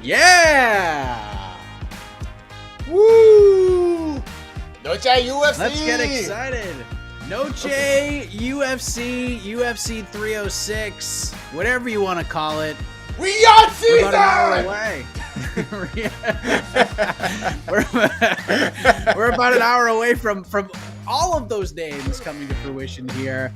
Yeah! Woo! Noche UFC! Let's get excited. Noche UFC, UFC 306, whatever you want to call it. We on season! We're about an hour away. We're about an hour away from all of those names coming to fruition here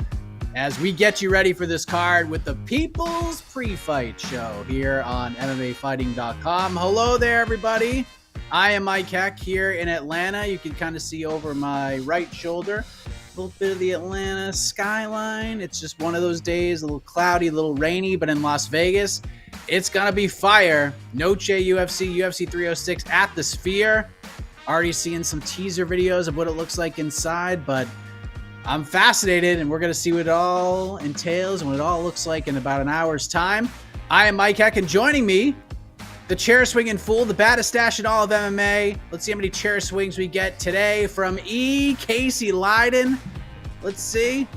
as we get you ready for this card with the People's Pre-Fight Show here on MMAfighting.com. Hello there, everybody. I am Mike Heck here in Atlanta. You can kind of see over my right shoulder a little bit of the Atlanta skyline. It's just one of those days, a little cloudy, a little rainy, but in Las Vegas, it's going to be fire. Noche UFC, UFC 306 at the Sphere. Already seeing some teaser videos of what it looks like inside, but I'm fascinated, and we're going to see what it all entails and what it all looks like in about an hour's time. I am Mike Heck, and joining me, the chair swinging fool, the baddest stash in all of MMA. Let's see how many chair swings we get today from Casey Leydon. Let's see.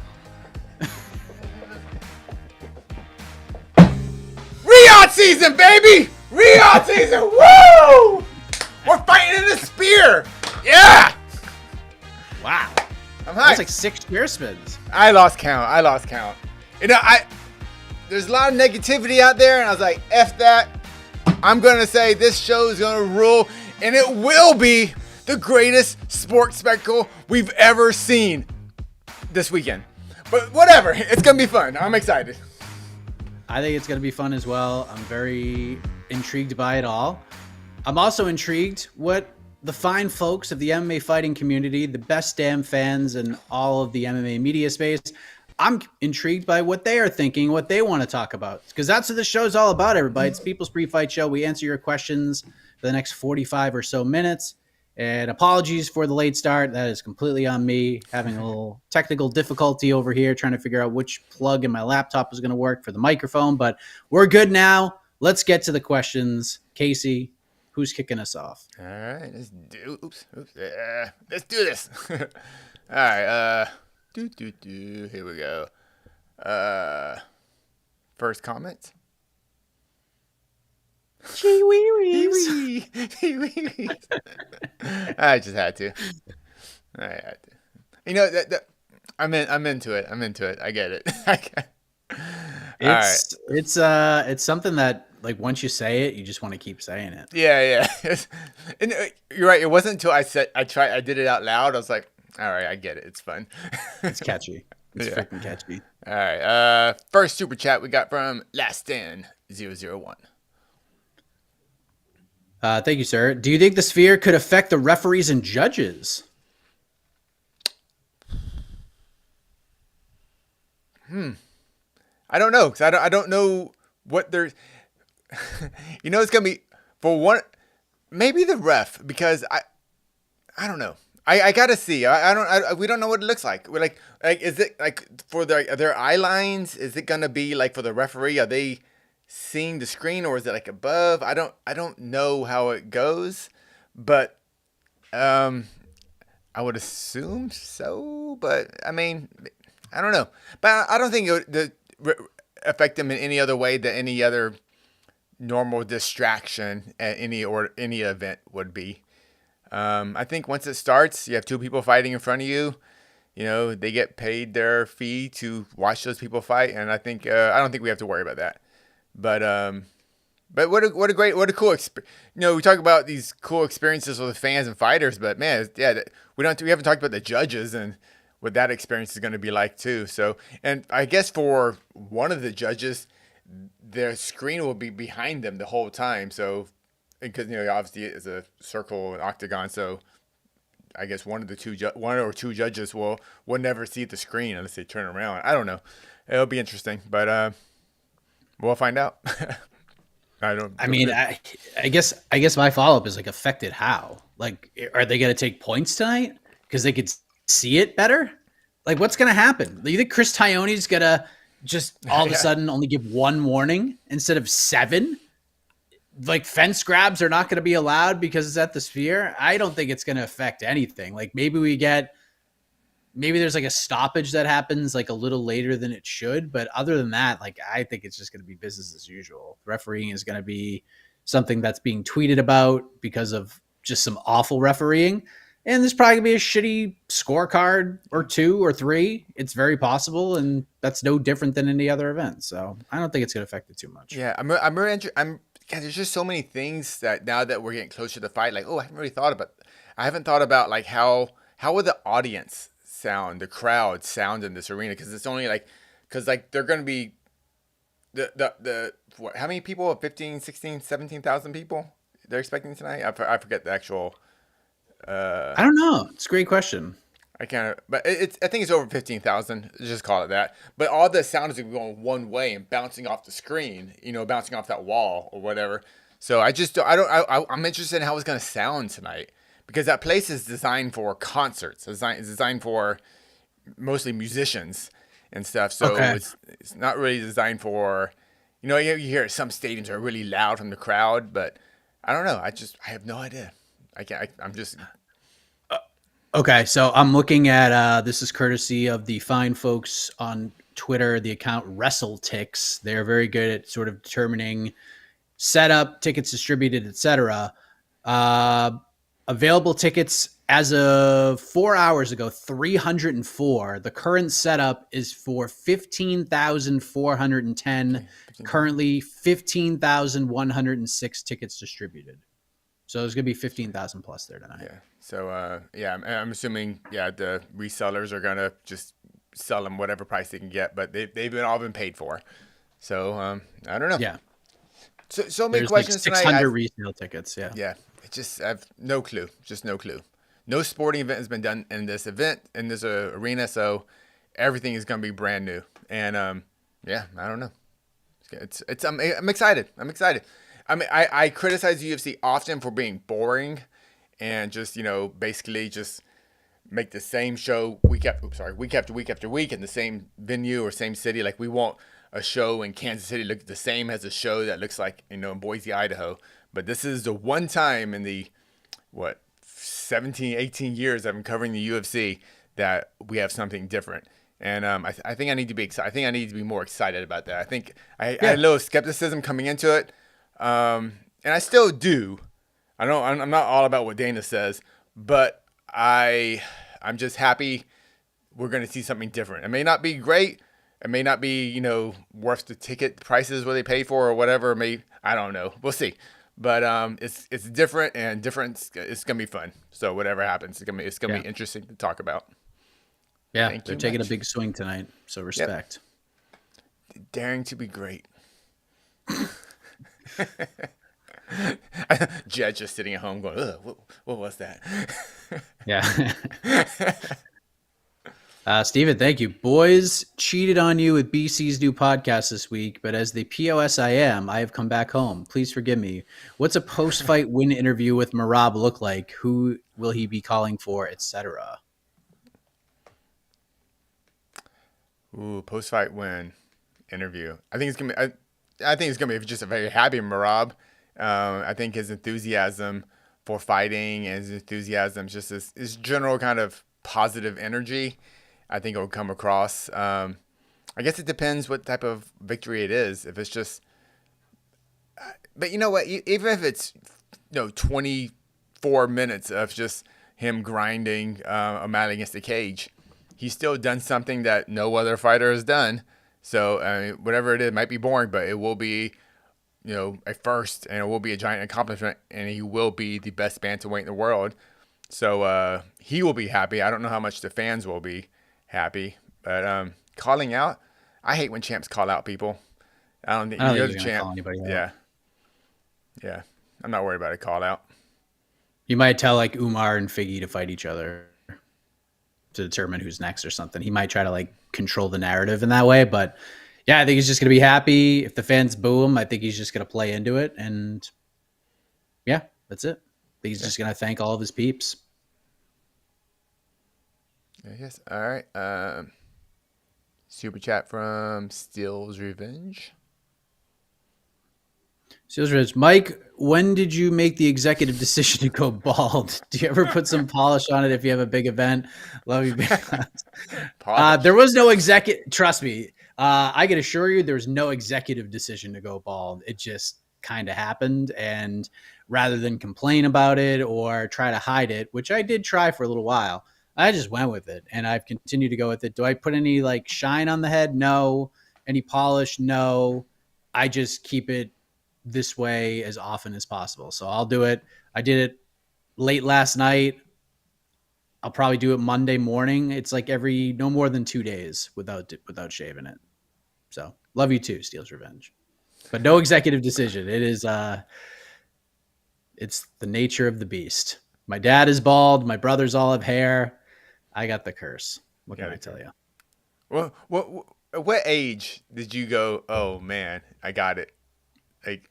Re-on season, baby! Re-on season! Woo! We're fighting in the Spear! Yeah! Wow. I'm hyped. That's like 6 chair spins. I lost count. You know, there's a lot of negativity out there, and I was like, F that. I'm going to say this show is going to rule, and it will be the greatest sports spectacle we've ever seen this weekend. But whatever, it's going to be fun. I'm excited. I think it's going to be fun as well. I'm very intrigued by it all. I'm also intrigued what the fine folks of the MMA fighting community, the best damn fans in all of the MMA media space, I'm intrigued by what they are thinking, what they want to talk about. Because that's what this show is all about, everybody. It's People's Pre-Fight Show. We answer your questions for the next 45 or so minutes. And apologies for the late start. That is completely on me. Having a little technical difficulty over here, trying to figure out which plug in my laptop is going to work for the microphone. But we're good now. Let's get to the questions. Casey, who's kicking us off? All right, let's do. Let's do this. All right. Here we go. First comment. I just had to. I had to. You know that I'm into it. I get it. It's something that, like, once you say it, you just want to keep saying it. Yeah. And you're right. It wasn't until I did it out loud. I was like, all right, I get it. It's fun. It's catchy. It's freaking catchy. All right. First super chat we got from Last Stand 001. Thank you, sir. Do you think the Sphere could affect the referees and judges? I don't know, because I don't know what they're. You know, it's gonna be for one, maybe the ref, because I don't know. I gotta see. We don't know what it looks like. We're like is it like for their eye lines? Is it gonna be like for the referee? Are they seeing the screen, or is it like above? I don't know how it goes, but I would assume so. But I mean, I don't know. But I don't think it would affect them in any other way than any other normal distraction at any event would be. I think once it starts, you have 2 people fighting in front of you. You know, they get paid their fee to watch those people fight, and I think I don't think we have to worry about that. But what a cool experience. You know, we talk about these cool experiences with fans and fighters, but man, yeah, we haven't talked about the judges and what that experience is going to be like too. So, and I guess for one of the judges, their screen will be behind them the whole time. So, because, you know, obviously it's a circle, an octagon, so I guess one or two judges will never see the screen unless they turn around. I don't know. It'll be interesting, but we'll find out. I guess my follow-up is, like, affected how? Like, are they going to take points tonight because they could see it better? Like, what's going to happen? Do you think Chris Tione's going to just all of a sudden only give 1 warning instead of 7? Like, fence grabs are not going to be allowed because it's at the Sphere? I don't think it's going to affect anything. Like, maybe there's like a stoppage that happens like a little later than it should. But other than that, like, I think it's just going to be business as usual. Refereeing is going to be something that's being tweeted about because of just some awful refereeing. And there's probably gonna be a shitty scorecard or 2 or 3. It's very possible, and that's no different than any other event. So I don't think it's gonna affect it too much. Yeah, I'm really God, there's just so many things that now that we're getting closer to the fight, like, oh, I haven't thought about like how would the audience sound, the crowd sound in this arena, because it's only like, because like they're gonna be the what, how many people? 15, 16, 17,000 people they're expecting tonight. I forget the actual. I don't know. It's a great question. But I think it's over 15,000. Just call it that. But all the sound is going one way and bouncing off the screen, bouncing off that wall or whatever. So I'm interested in how it's going to sound tonight, because that place is designed for concerts. It's designed for mostly musicians and stuff. So it's not really designed for, you hear some stadiums are really loud from the crowd, but I don't know. I have no idea. I'm just. Okay, so I'm looking at this is courtesy of the fine folks on Twitter, the account WrestleTix. They're very good at sort of determining setup, tickets distributed, etc. Available tickets as of 4 hours ago, 304. The current setup is for 15,410. Currently 15,106 tickets distributed. So there's gonna be 15,000 plus there tonight. Yeah. So I'm assuming the resellers are gonna just sell them whatever price they can get, but they've all been paid for. So I don't know. Yeah. So many there's questions like 600 tonight. resale tickets. Yeah. Yeah. I have no clue. Just no clue. No sporting event has been done in this arena, so everything is gonna be brand new. And I don't know. I'm excited. I mean, I criticize UFC often for being boring and just, basically just make the same show week after week in the same venue or same city. Like, we want a show in Kansas City look the same as a show that looks like, in Boise, Idaho. But this is the one time in the, 17, 18 years I've been covering the UFC that we have something different. And I think I need to be excited. I think I need to be more excited about that. I think I had a little skepticism coming into it. And I still do. I'm not all about what Dana says, but I'm just happy we're going to see something different. It may not be great. It may not be, worth the ticket prices what they pay for or whatever. I don't know. We'll see. But it's different, and different. It's going to be fun. So whatever happens, it's going to be interesting to talk about. Yeah, they're taking a big swing tonight. So respect. Yep. Daring to be great. Jed just sitting at home going, ugh, what was that? Yeah. Steven, thank you. Boys cheated on you with BC's new podcast this week, but as the POS I have come back home. Please forgive me. What's a post-fight win interview with Merab look like? Who will he be calling for, etc.? Ooh, post-fight win interview. I think it's gonna be just a very happy Merab. I think his enthusiasm for fighting and his enthusiasm, just his general kind of positive energy, I think it will come across. I guess it depends what type of victory it is. If it's just, but you know what? Even if it's 24 minutes of just him grinding O'Malley against the cage, he's still done something that no other fighter has done. So whatever it is, it might be boring, but it will be, a first, and it will be a giant accomplishment, and he will be the best bantamweight in the world. So he will be happy. I don't know how much the fans will be happy, but calling out, I hate when champs call out people. I don't think you're the champ. Call anybody out. Yeah. I'm not worried about a call out. You might tell like Umar and Figgy to fight each other to determine who's next or something. He might try to like control the narrative in that way, but yeah, I think he's just going to be happy. If the fans boo him, I think he's just going to play into it. And yeah, that's it. I think he's just going to thank all of his peeps. Yes. All right. Super chat from Steel's Revenge. Steel's Revenge. Mike, when did you make the executive decision to go bald? Do you ever put some polish on it if you have a big event? Love you. There was no executive. Trust me. I can assure you there was no executive decision to go bald. It just kind of happened. And rather than complain about it or try to hide it, which I did try for a little while, I just went with it, and I've continued to go with it. Do I put any like shine on the head? No. Any polish? No. I just keep it this way as often as possible. So I'll do it. I did it late last night. I'll probably do it Monday morning. It's like every no more than 2 days without shaving it. So love you too, Steel's Revenge. But no executive decision. It is it's the nature of the beast. My dad is bald. My brothers all have hair. I got the curse. What can I tell you? Well, what age did you go, oh man, I got it? Like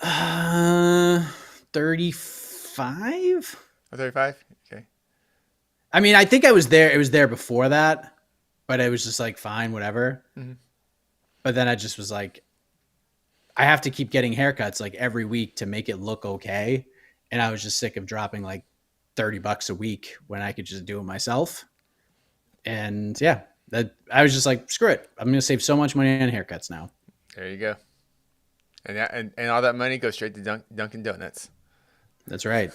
35? 35? Okay. I mean, I think I was there. It was there before that, but it was just like, fine, whatever. Mm-hmm. But then I just was like, I have to keep getting haircuts like every week to make it look okay. And I was just sick of dropping like $30 a week when I could just do it myself. And yeah, that I was just like, screw it. I'm going to save so much money on haircuts now. There you go. And all that money goes straight to Dunkin' Donuts. That's right.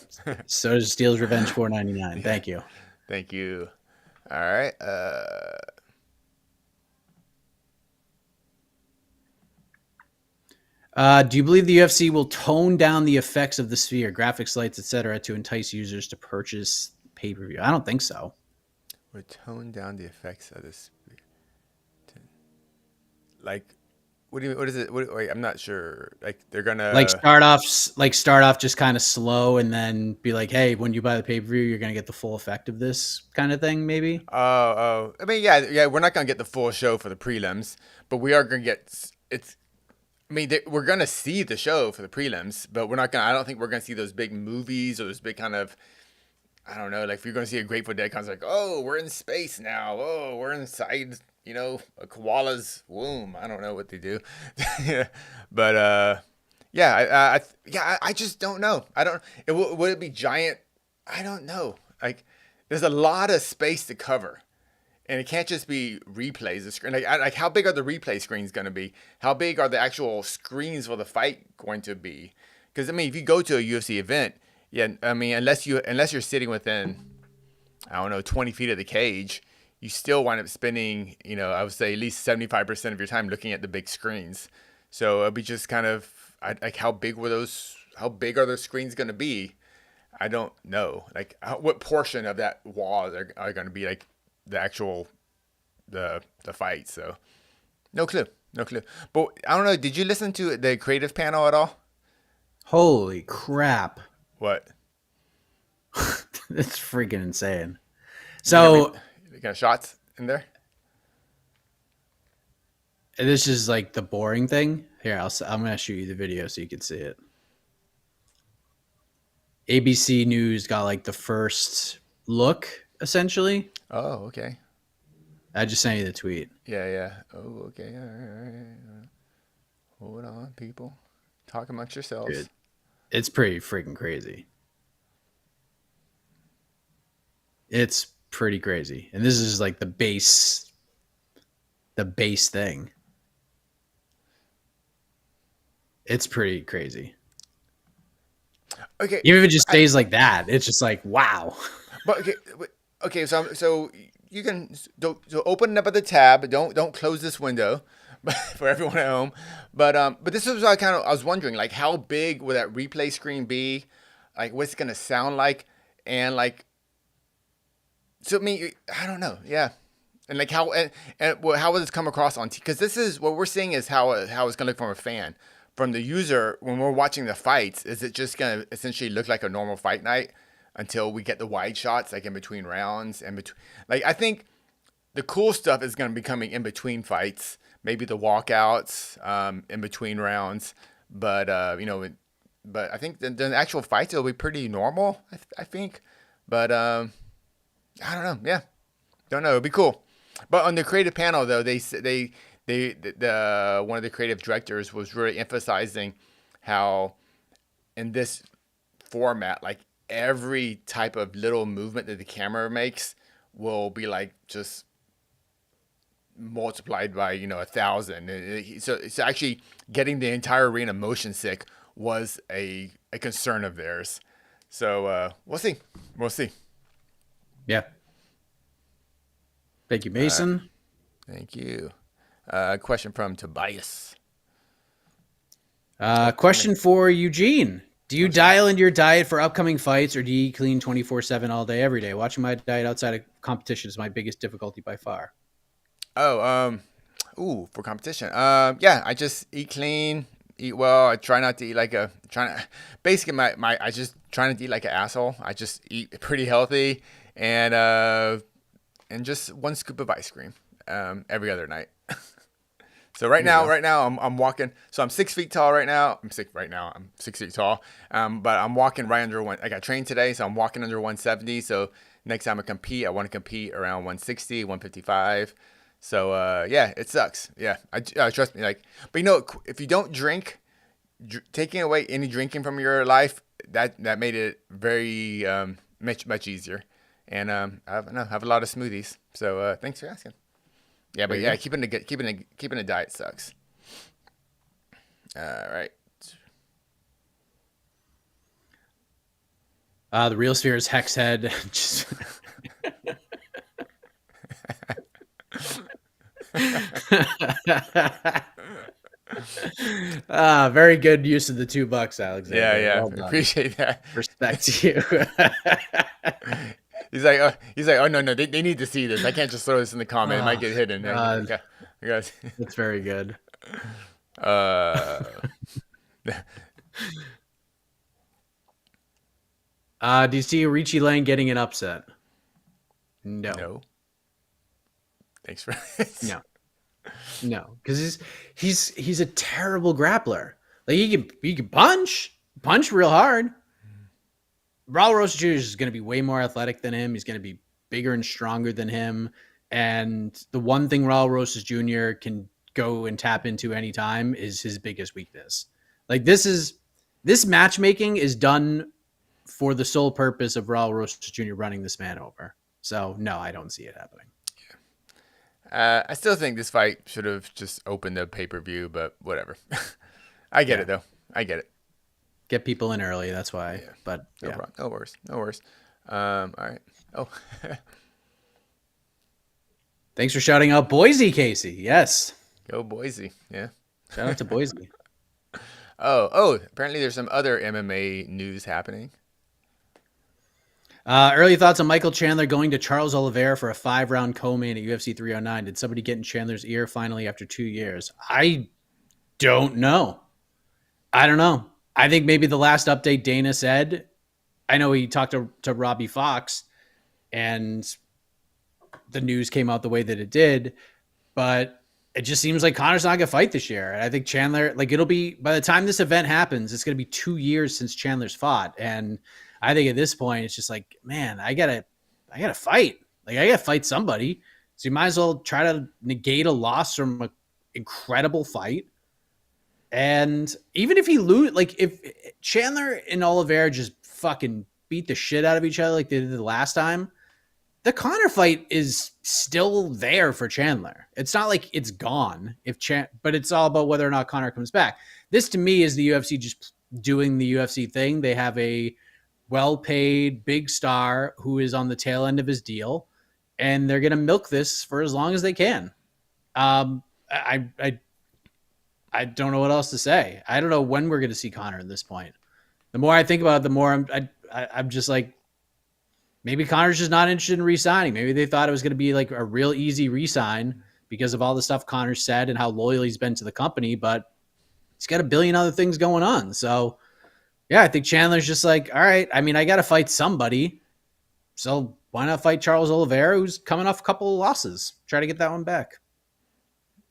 So does Steel's Revenge $4.99. Yeah. Thank you. Thank you. All right. Do you believe the UFC will tone down the effects of the sphere, graphics, lights, etc., to entice users to purchase pay-per-view? I don't think so. We'll tone down the effects of this. Like, what is it? Wait, I'm not sure. Like, they're gonna start off just kind of slow, and then be like, hey, when you buy the pay-per-view, you're gonna get the full effect of this kind of thing, maybe. Oh. I mean, yeah. We're not gonna get the full show for the prelims, but we are gonna get it's. I mean, we're gonna see the show for the prelims, but we're not gonna. I don't think we're gonna see those big movies or those big kind of. I don't know. Like, if you're gonna see a Grateful Dead concert, like, oh, we're in space now. Oh, we're inside, a koala's womb. I don't know what they do, but I just don't know. I don't. Would it be giant? I don't know. Like, there's a lot of space to cover. And it can't just be replays. The screen, like how big are the replay screens going to be? How big are the actual screens for the fight going to be? Because I mean, if you go to a UFC event, yeah, I mean, unless you're sitting within, I don't know, 20 feet of the cage, you still wind up spending, I would say at least 75% of your time looking at the big screens. So it'll be just kind of like how big are those screens going to be? I don't know. Like what portion of that wall are going to be like the actual the fight. So no clue. But I don't know, did you listen to the creative panel at all? Holy crap. What? That's freaking insane. So you got shots in there? This is like the boring thing. Here, I'm going to shoot you the video so you can see it. ABC News got like the first look, essentially. Oh, okay. I just sent you the tweet. Yeah. Oh, okay. All right. Hold on, people. Talk amongst yourselves. Dude, it's pretty freaking crazy. It's pretty crazy. And this is like the base thing. It's pretty crazy. Okay. Even if it just stays like that, it's just like, wow. But okay, so you can open it up at the tab. Don't close this window, for everyone at home. But this was I was wondering, like, how big would that replay screen be? Like, what's it gonna sound like? And like, so I mean, I don't know. Yeah, and like how will this come across on? Because this is what we're seeing is how it's gonna look from a fan, from the user when we're watching the fights. Is it just gonna essentially look like a normal fight night? Until we get the wide shots, like in between rounds, like I think the cool stuff is going to be coming in between fights, maybe the walkouts, in between rounds. But but I think the actual fights will be pretty normal. I think, but I don't know. Yeah, don't know. It'll be cool. But on the creative panel, though, the one of the creative directors was really emphasizing how in this format, like, every type of little movement that the camera makes will be like just multiplied by 1,000. So it's actually getting the entire arena motion sick was a concern of theirs. So we'll see. We'll see. Yeah. Thank you, Mason. Thank you. Question from Tobias. Question for Eugene. Do you dial into your diet for upcoming fights, or do you eat clean 24/7 all day, every day? Watching my diet outside of competition is my biggest difficulty by far. Oh, for competition. Yeah, I just eat clean, eat well. I try not to eat basically I just try not to eat like an asshole. I just eat pretty healthy and just one scoop of ice cream every other night. So right now I'm walking. So I'm 6 feet tall right now. I'm 6 feet tall. But I'm walking right under one. I got trained today, so I'm walking under 170. So next time I compete, I want to compete around 160, 155. So yeah, it sucks. Yeah, I trust me. But if you don't drink, taking away any drinking from your life, that made it very much easier. And I have a lot of smoothies. So thanks for asking. Yeah, but yeah, keeping a diet sucks. All right. The real sphere is Hex Head. Just... very good use of the $2, Alexander. Yeah, well appreciate that. Respect to you. He's like, oh no, they need to see this. I can't just throw this in the comment. It might get hidden. Okay. That's very good. Do you see Richie Lang getting an upset? No. Thanks for this. No, because he's a terrible grappler. Like he can punch real hard. Raul Rosas Jr. is going to be way more athletic than him. He's going to be bigger and stronger than him. And the one thing Raul Rosas Jr. can go and tap into anytime is his biggest weakness. Like this matchmaking is done for the sole purpose of Raul Rosas Jr. running this man over. So no, I don't see it happening. Yeah. I still think this fight should have just opened the pay-per-view, but whatever. I get it though. I get it. Get people in early. That's why. Yeah. But no worries. All right. Oh. Thanks for shouting out Boise, Casey. Yes. Go Boise. Yeah. Shout out to Boise. Oh. Apparently, there's some other MMA news happening. Early thoughts on Michael Chandler going to Charles Oliveira for a 5-round co-main at UFC 309. Did somebody get in Chandler's ear finally after 2 years? I don't know. I don't know. I think maybe the last update Dana said, I know he talked to Robbie Fox and the news came out the way that it did, but it just seems like Conor's not going to fight this year. And I think Chandler, it'll be, by the time this event happens, it's going to be 2 years since Chandler's fought. And I think at this point, it's just like, man, I gotta fight. I gotta fight somebody. So you might as well try to negate a loss from an incredible fight. And even if he lose, if Chandler and Oliveira just fucking beat the shit out of each other like they did the last time, the Conor fight is still there for Chandler. It's not like it's gone but it's all about whether or not Conor comes back. This to me is the UFC just doing the UFC thing. They have a well-paid big star who is on the tail end of his deal, and they're going to milk this for as long as they can. I don't know what else to say. I don't know when we're going to see Conor at this point. The more I think about it, the more I'm just like, maybe Conor's just not interested in re-signing. Maybe they thought it was going to be like a real easy re-sign because of all the stuff Conor said and how loyal he's been to the company, but he's got a billion other things going on. So yeah, I think Chandler's just like, all right, I mean, I got to fight somebody. So why not fight Charles Oliveira, who's coming off a couple of losses? Try to get that one back.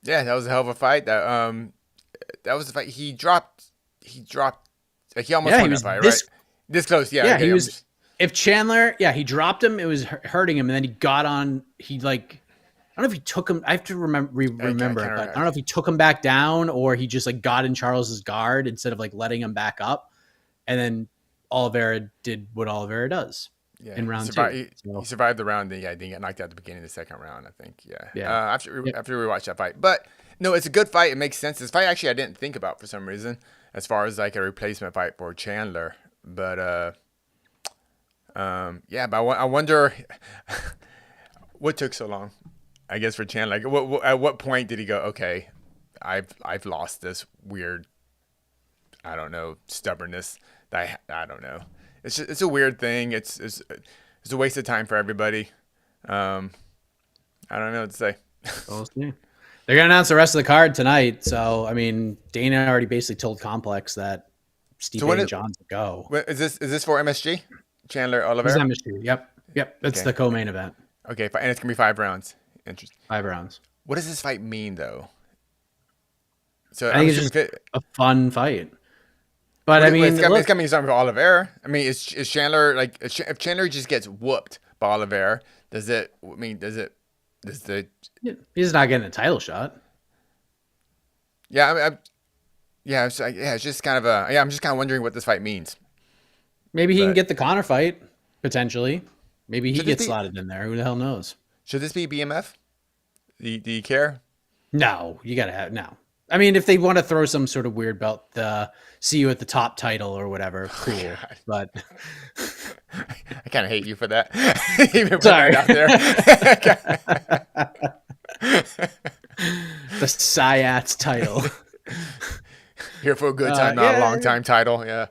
Yeah, that was a hell of a fight. That was the fight. He dropped. Like he almost won that fight, right? This close, yeah. Yeah, okay, he was. If Chandler, he dropped him. It was hurting him, and then he got on. I don't know if he took him. I have to remember it, but I don't know if he took him back down or he just got in Charles's guard instead of letting him back up, and then Oliveira did what Oliveira does. Yeah, in round two. He survived the round. Yeah, didn't get knocked out at the beginning of the second round, I think. Yeah. Yeah. After we watched that fight, but no, it's a good fight. It makes sense. This fight actually I didn't think about for some reason, as far as like a replacement fight for Chandler. But yeah. But I wonder what took so long. I guess for Chandler, like, at what point did he go? Okay, I've lost this weird, I don't know, stubbornness. I don't know. It's a weird thing. It's a waste of time for everybody. I don't know what to say. We'll see. They're gonna announce the rest of the card tonight. So I mean, Dana already basically told Complex that Stipe and John's go. Is this for MSG? Chandler Oliveira? This is MSG. Yep. That's the co-main event. Okay, and it's gonna be 5 rounds. Interesting. 5 rounds. What does this fight mean though? So I think it's just a fun fight. But I mean, it's gonna be something for Oliveira. I mean, is Chandler like if Chandler just gets whooped by Oliveira? Does the he's not getting a title shot. Yeah, it's just kind of I'm just kind of wondering what this fight means. Maybe he can get the Conor fight potentially. Maybe he gets slotted in there. Who the hell knows? Should this be BMF? Do you care? No, you gotta have no. I mean, if they want to throw some sort of weird belt, see you at the top title or whatever, cool. But I kind of hate you for that. Even sorry. Out there. The SIATS title. Here for a good time, not a long time title. Yeah.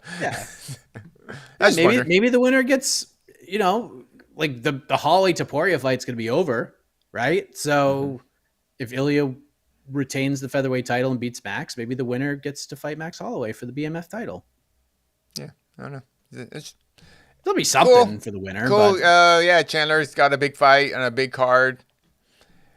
Maybe the winner gets, like the Holly Taporia fight's going to be over, right? So if Ilya retains the featherweight title and beats Max, maybe the winner gets to fight Max Holloway for the BMF title. Yeah, I don't know. There'll be something for the winner. Cool. Yeah, Chandler's got a big fight and a big card.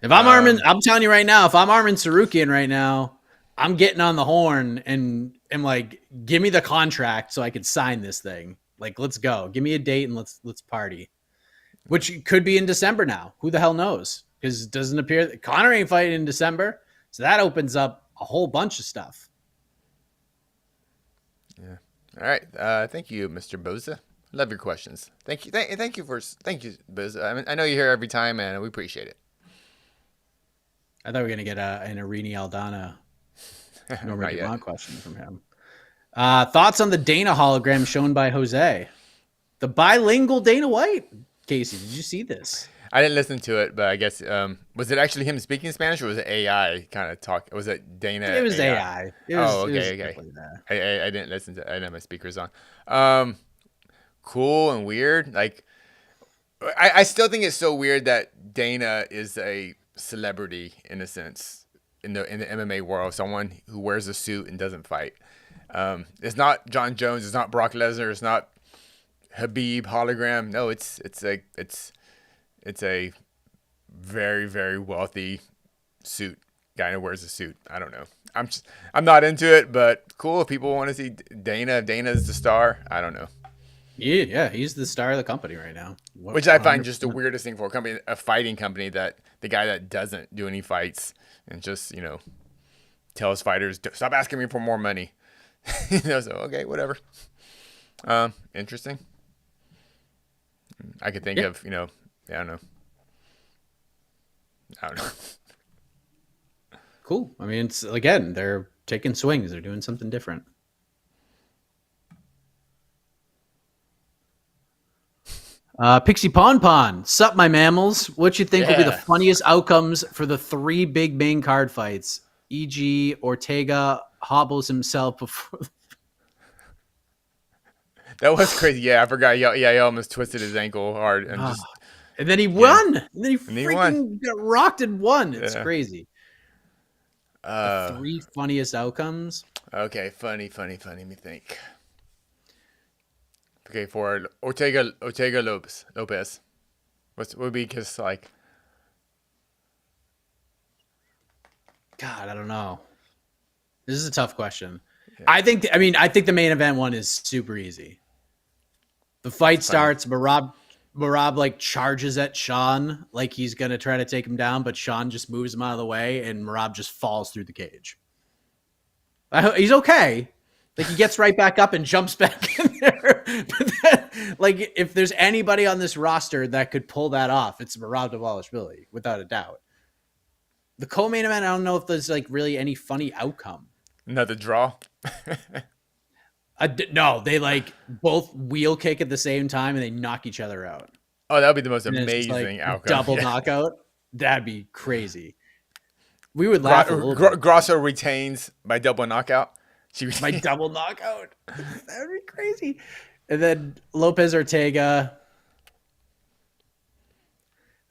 If I'm I'm telling you right now, if I'm Armin Sarukian right now, I'm getting on the horn and I'm like, give me the contract so I can sign this thing. Like, let's go. Give me a date and let's party. Which could be in December now. Who the hell knows? Because it doesn't appear that Conor ain't fighting in December. So that opens up a whole bunch of stuff. Yeah. All right. Thank you, Mr. Boza. Love your questions. Thank you. Thank you, Boza. I mean, I know you're here every time, and we appreciate it. I thought we were going to get an Irini Aldana Norman Dumont question from him. Thoughts on the Dana hologram shown by Jose? The bilingual Dana White. Casey, did you see this? I didn't listen to it, but I guess was it actually him speaking Spanish or was it AI kind of talk? Was it Dana? It was AI. Okay. I didn't listen to it. I didn't have my speakers on. Cool and weird. Like, I still think it's so weird that Dana is a celebrity in a sense in the MMA world. Someone who wears a suit and doesn't fight. It's not John Jones. It's not Brock Lesnar. It's not Habib hologram. No, it's a very, very wealthy suit guy who wears a suit. I don't know. I'm not into it, but cool if people want to see Dana. If Dana's the star, I don't know. Yeah, he's the star of the company right now. Which I find just the weirdest thing for a fighting company, that the guy that doesn't do any fights and just, tells fighters, stop asking me for more money. So, okay, whatever. Interesting. I could think of, I don't know. Cool. I mean, it's again, they're taking swings. They're doing something different. Pixie Pon Pon, sup, my mammals? What you think will be the funniest outcomes for the 3 big main card fights? E.g., Ortega hobbles himself before. That was crazy. Yeah, I forgot. He almost twisted his ankle hard and then he won. And then he freaking got rocked and won. It's crazy. The 3 funniest outcomes. Okay, funny. Let me think. Okay, for Ortega Lopez. What would be just like? God, I don't know. This is a tough question. Yeah. I think the main event one is super easy. The fight starts. Merab like charges at Sean like he's gonna try to take him down, but Sean just moves him out of the way, and Merab just falls through the cage. He's okay. Like he gets right back up and jumps back in there. Like, if there's anybody on this roster that could pull that off, it's Merab Dvalishvili, without a doubt. The co-main event, I don't know if there's like really any funny outcome. Another draw. No, they like both wheel kick at the same time and they knock each other out. Oh, that would be the most And it's just, amazing like, outcome. double knockout. That'd be crazy. We would laugh a little bit. Grasso retains by double knockout. By double knockout. That would be crazy. And then Lopez Ortega.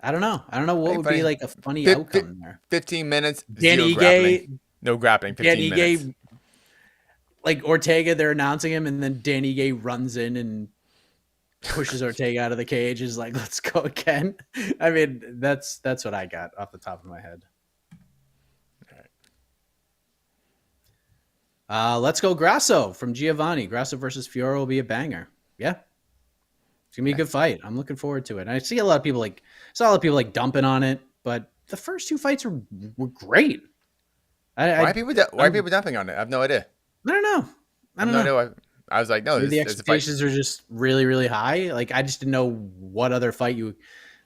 I don't know. What would be like a funny outcome there. 15 minutes. Danny Ige. No grappling. 15 Danny minutes. Ige, like Ortega, they're announcing him, and then Danny Ige runs in and pushes Ortega out of the cage. Is like, let's go again. I mean, that's what I got off the top of my head. Let's go Grasso from Giovanni. Grasso versus Fiora will be a banger. Yeah. It's gonna be a good fight. I'm looking forward to it. And I see a lot of people like dumping on it, but the first two fights were great. Why are people dumping on it? I have no idea. I don't know. I don't know. I was like, no, the expectations are just really, really high. Like, I just didn't know what other fight you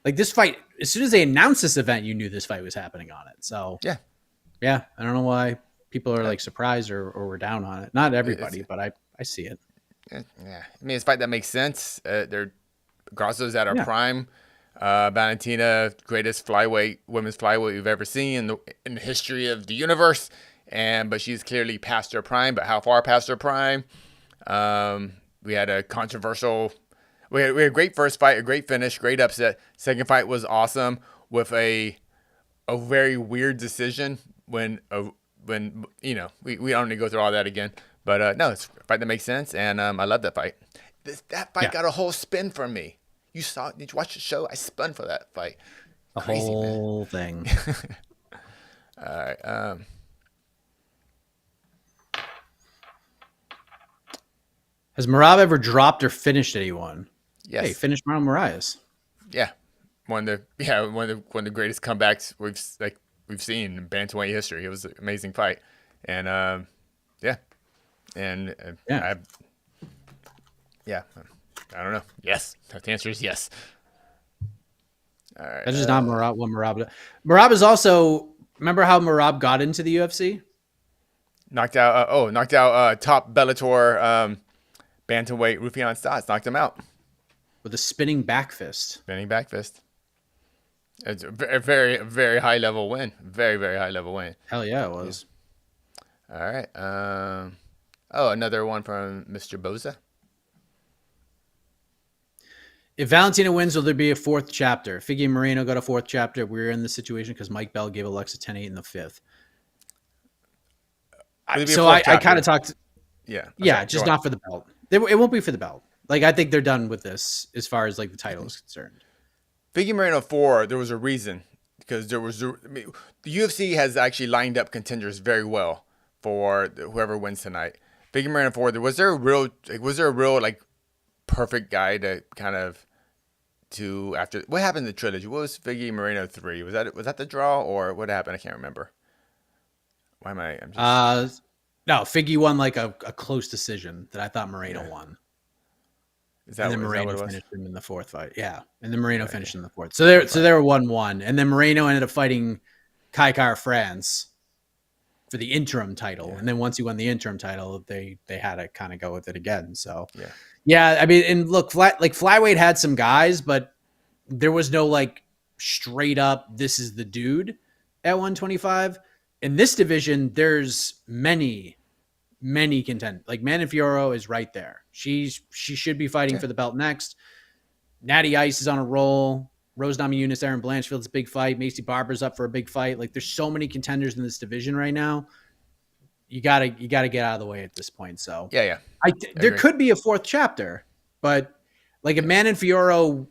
like. This fight, as soon as they announced this event, you knew this fight was happening on it. So yeah. I don't know why people are like surprised or were down on it. Not everybody, but I see it. Yeah. I mean, it's a fight that makes sense. They're Grasso's at our prime. Valentina, greatest women's flyweight we've ever seen in the history of the universe. But she's clearly past her prime. But how far past her prime? We had a great first fight, a great finish, great upset. Second fight was awesome with a very weird decision when we don't need to go through all that again. But no, it's a fight that makes sense, and I love that fight. That fight got a whole spin from me. Did you watch the show? I spun for that fight. Crazy, whole thing. All right. Has Merab ever dropped or finished anyone? Yes. Hey, finished Marlon Moraes. Yeah, one of the greatest comebacks we've seen in bantamweight history. It was an amazing fight, and I don't know. Yes, the answer is yes. All right. That's just not Merab. What Merab? Merab is also. Remember how Merab got into the UFC? Knocked out top Bellator bantamweight Rufian Stotts. Knocked him out with a spinning back fist. It's a very, very high level win. Very, very high level win. Hell yeah, it was. All right. Another one from Mr. Boza. If Valentina wins, will there be a fourth chapter? Figgy and Moreno got a fourth chapter. We're in this situation because Mike Bell gave Alexa 10-8 in the fifth. So I kind of talked. Just not for the belt. It won't be for the belt. Like, I think they're done with this as far as like the title is concerned. Figgy Moreno 4, there was a reason because the UFC has actually lined up contenders very well for whoever wins tonight. Figgy Moreno 4, was there a real like perfect guy to kind of to after what happened in the trilogy? What was Figgy Moreno 3? Was that the draw or what happened? I can't remember. Why am I? I'm just... No, Figgy won like a close decision that I thought Moreno won. And then Moreno finished him in the fourth fight. Yeah, and then Moreno finished in the fourth. So they were 1-1, and then Moreno ended up fighting Kai Kara France for the interim title, and then once he won the interim title, they had to kind of go with it again. So yeah. I mean, and look, flyweight had some guys, but there was no like straight up this is the dude at 125. In this division, there's many contenders. Like Manon Fiorot is right there. She should be fighting for the belt next. Natty Ice is on a roll. Rose Namajunas, Aaron Blanchfield's a big fight. Macy Barber's up for a big fight. Like there's so many contenders in this division right now. You gotta get out of the way at this point. So there could be a fourth chapter, but like if Manon Fiorot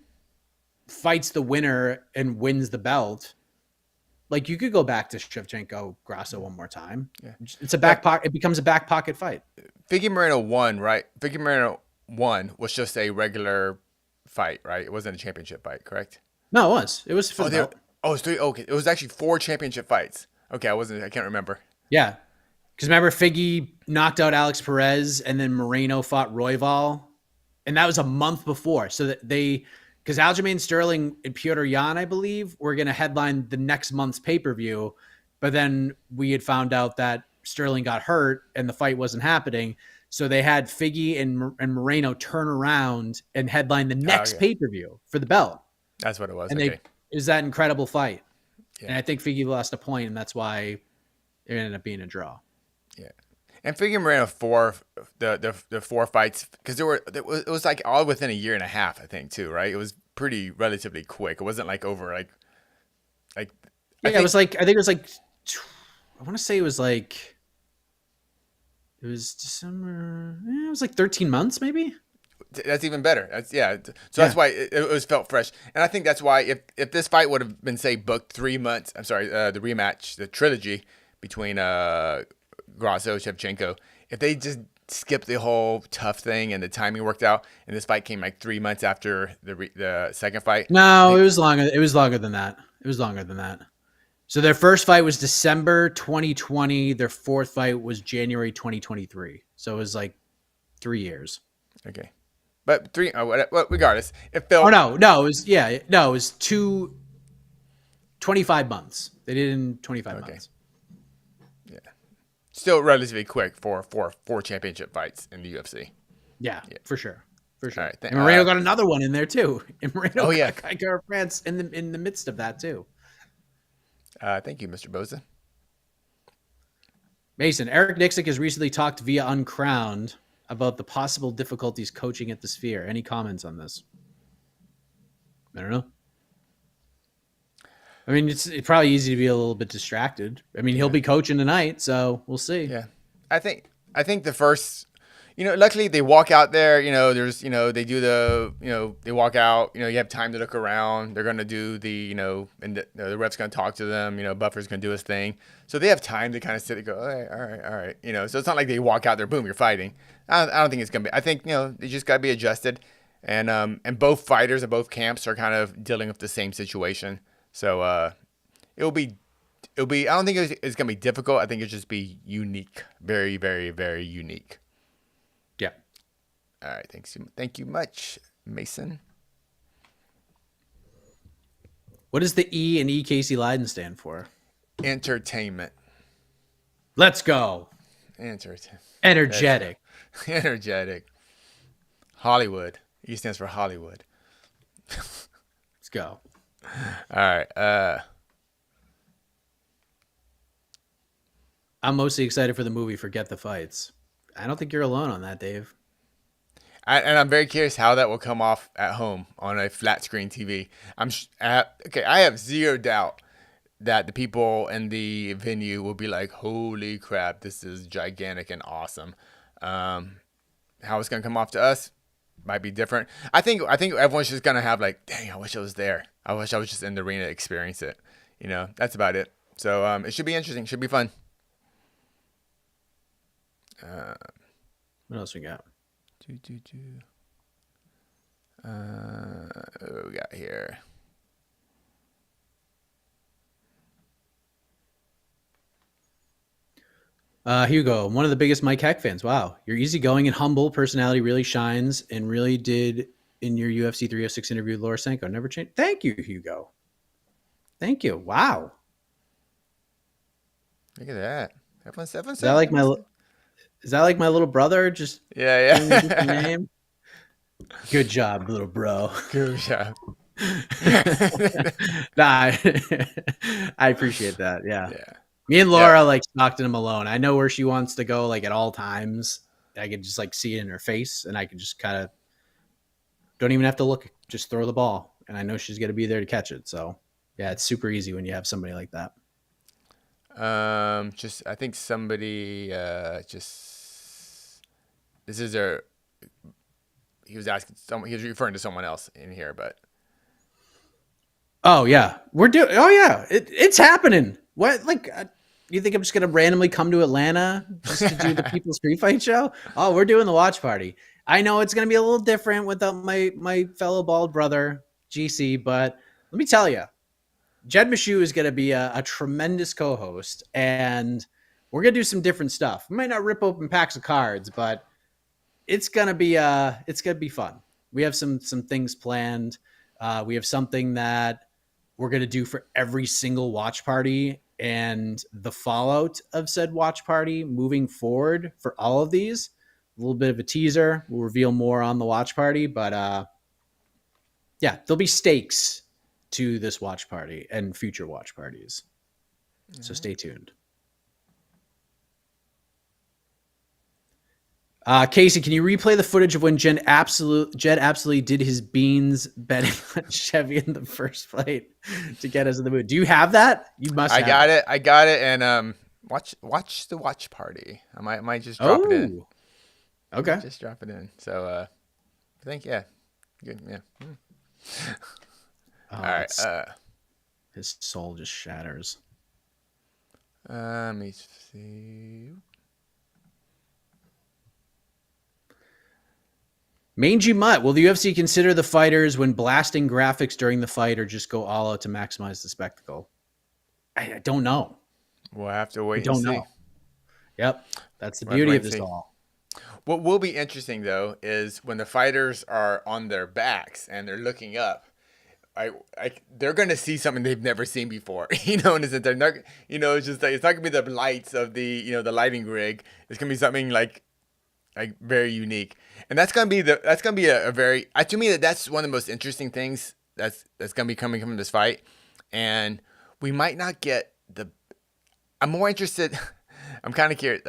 fights the winner and wins the belt, like you could go back to Shevchenko Grasso one more time. Yeah. It's a back pocket. It becomes a back pocket fight. Figgy Moreno won, right? Figgy Moreno 1 was just a regular fight, right? It wasn't a championship fight, correct? No, it was. It was for the belt. It's 3. Okay, it was actually 4 championship fights. Okay, I can't remember. Yeah, because remember Figgy knocked out Alex Perez, and then Moreno fought Royval and that was a month before. So that because Aljamain Sterling and Petr Yan, I believe, were going to headline the next month's pay-per-view, but then we had found out that Sterling got hurt and the fight wasn't happening. So they had Figgy and Moreno turn around and headline the next pay-per-view for the belt. That's what it was. And it was that incredible fight. Yeah. And I think Figgy lost a point, and that's why it ended up being a draw. Yeah. And Figgy Moreno the 4 fights, because it was like all within a year and a half, I think, too, right? It was pretty relatively quick. It wasn't like over like it was like, I think it was like, I want to say it was December. It was like 13 months, maybe. That's even better. That's why it was felt fresh. And I think that's why if this fight would have been, say, booked 3 months, the rematch, the trilogy between Grasso, Shevchenko, if they just skipped the whole tough thing and the timing worked out, and this fight came like 3 months after the second fight. No, it was longer. It was longer than that. So their first fight was December 2020. Their fourth fight was January 2023. So it was like 3 years. Okay. But regardless, it felt. Oh, no, it was 25 months. They did it in 25 months. Yeah. Still relatively quick for four championship fights in the UFC. Yeah, for sure. All right, and Moreno got another one in there too. And Moreno got France in the midst of that too. Thank you, Mr. Boza. Mason, Eric Nixick has recently talked via Uncrowned about the possible difficulties coaching at the Sphere. Any comments on this? I don't know. I mean, it's probably easy to be a little bit distracted. I mean, he'll be coaching tonight, so we'll see. Yeah. I think the first, luckily they walk out there, there's, they do they walk out, you have time to look around. They're going to do and the ref's going to talk to them, Buffer's going to do his thing. So they have time to kind of sit and go, all right. So it's not like they walk out there, boom, you're fighting. I don't think it's going to be, I think, they just got to be adjusted. And both fighters in both camps are kind of dealing with the same situation. So it'll be, I don't think it's going to be difficult. I think it'll just be unique. Very, very, very unique. Yeah. All right. Thank you much, Mason. What does the E in E. Casey Leydon stand for? Entertainment. Let's go. Energetic. Energetic. Hollywood. E stands for Hollywood. Let's go. All right. I'm mostly excited for the movie Forget the Fights. I don't think you're alone on that, Dave. And I'm very curious how that will come off at home on a flat screen TV. I have zero doubt that the people in the venue will be like, holy crap, this is gigantic and awesome. How it's going to come off to us might be different. I think everyone's just going to have like, dang, I wish I was there. I wish I was just in the arena to experience it. That's about it. So it should be interesting. Should be fun. What else we got? What we got here? Hugo, one of the biggest Mike Heck fans. Wow. Your easygoing and humble personality really shines and really did in your UFC 306 interview with Laura Sanko. Never changed. Thank you, Hugo. Thank you. Wow. Look at that. Everyone's is that like my little brother? Just yeah. Name? Good job, little bro. Good job. Nah, I appreciate that. Yeah. Me and Laura Stockton him alone. I know where she wants to go at all times. I could just see it in her face, and I could just kind of don't even have to look. Just throw the ball, and I know she's going to be there to catch it. So yeah, it's super easy when you have somebody like that. I think somebody this is he was asking someone, he was referring to someone else in here, but oh yeah, it's happening. What you think I'm just gonna randomly come to Atlanta just to do the People's Free Fight show? Oh, we're doing the watch party. I know it's gonna be a little different without my fellow bald brother GC, but let me tell you, Jed Meshew is going to be a tremendous co-host, and we're going to do some different stuff. We might not rip open packs of cards, but it's gonna be fun. We have some things planned. We have something that we're gonna do for every single watch party and the fallout of said watch party moving forward for all of these. A little bit of a teaser. We'll reveal more on the watch party, but yeah, there'll be stakes to this watch party and future watch parties. So stay tuned. Casey, can you replay the footage of when Jed absolutely did his beans betting on Chevy in the first fight to get us in the mood? Do you have that? You must. I got it. And watch the watch party. I might just drop it in. Okay. Just drop it in. So I think good. Yeah. All right. His soul just shatters. Let me see. Mangy Mutt, will the UFC consider the fighters when blasting graphics during the fight or just go all out to maximize the spectacle? I don't know. We'll have to wait and see. Know. Yep. That's the beauty of this all. What will be interesting, though, is when the fighters are on their backs and they're looking up, they're going to see something they've never seen before. And they're not, it's just like, it's not going to be the lights of the, the lighting rig. It's going to be something like very unique. And that's going to be a very, to me, that's one of the most interesting things that's going to be coming from this fight. And we might not get I'm more interested. I'm kind of curious.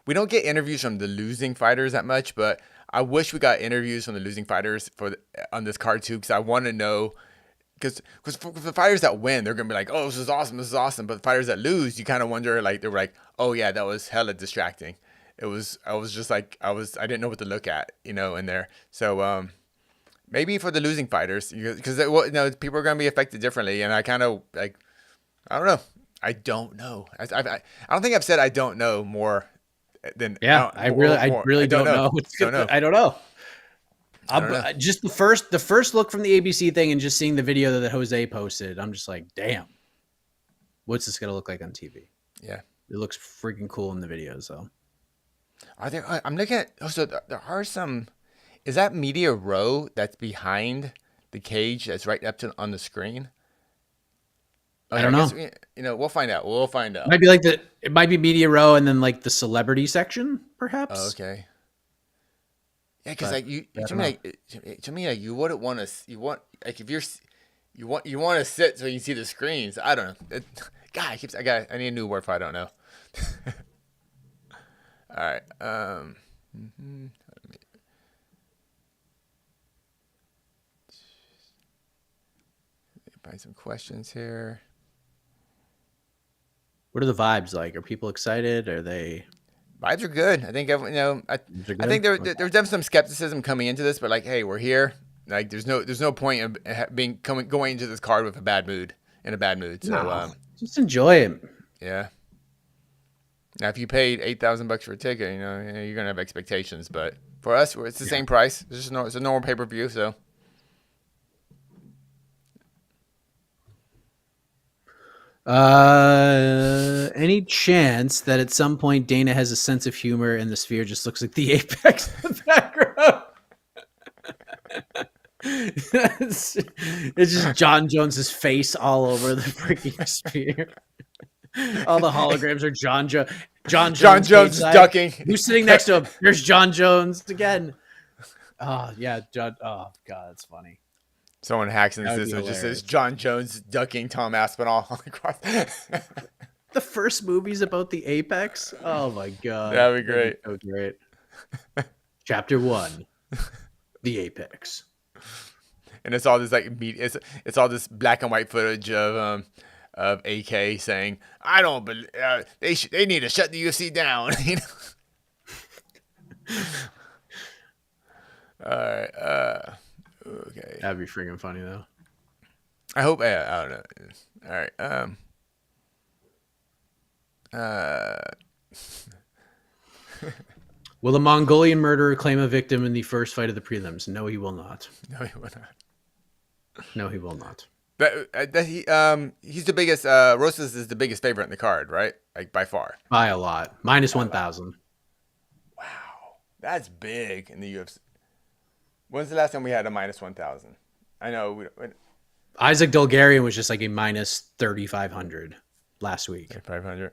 We don't get interviews from the losing fighters that much, but I wish we got interviews from the losing fighters on this card too, because I want to know. Because for the fighters that win, they're gonna be like, "Oh, this is awesome." But the fighters that lose, you kind of wonder, they were like, "Oh yeah, that was hella distracting." I was just like, I didn't know what to look at, in there. So maybe for the losing fighters, because people are gonna be affected differently, and I kind of I don't know. I don't know. I don't think I've said I don't know more than I really don't know. I don't know. Just the first look from the ABC thing and just seeing the video that Jose posted, I'm just like, damn, what's this gonna look like on TV? Yeah, it looks freaking cool in the videos. So, are there? I'm looking at. So there are some. Is that media row that's behind the cage that's right up on the screen? I don't know. We'll find out. It might be it might be media row and then the celebrity section, perhaps. Oh, okay. Yeah, because to me, you wouldn't want to. You want if you want to sit so you can see the screens. I don't know. I need a new word for I don't know. All right. Let me find some questions here. What are the vibes like? Are people excited? Are they? Vibes are good. I think I think there's definitely some skepticism coming into this, but hey, we're here. There's no point in going into this card with a bad mood. So just enjoy it. Yeah. Now, if you paid $8,000 for a ticket, you're gonna have expectations. But for us, it's the same price. It's a normal pay-per-view. So. Any chance that at some point Dana has a sense of humor and the sphere just looks like the apex in the background? It's just John Jones's face all over the freaking sphere. All the holograms are John Jones ducking. Who's sitting next to him? There's John Jones again. Oh yeah, John. Oh god, that's funny. Someone hacks in the system. It just says John Jones ducking Tom Aspinall across. The first movie's about the apex. Oh my god, that'd be great. That'd be so great. Chapter 1, the apex. And it's all this it's all this black and white footage of AK saying, "I don't believe they need to shut the UFC down." All right. Okay. That'd be freaking funny though. I hope. I don't know. All right. Will the Mongolian murderer claim a victim in the first fight of the prelims? No, he will not. No, he will not. He's the biggest. Rosas is the biggest favorite in the card, right? By far. By a lot. Minus 1,000. Wow. That's big in the UFC. When's the last time we had a minus 1,000? I know. Isaac Dolgarian was just like a minus 3,500 last week. 500.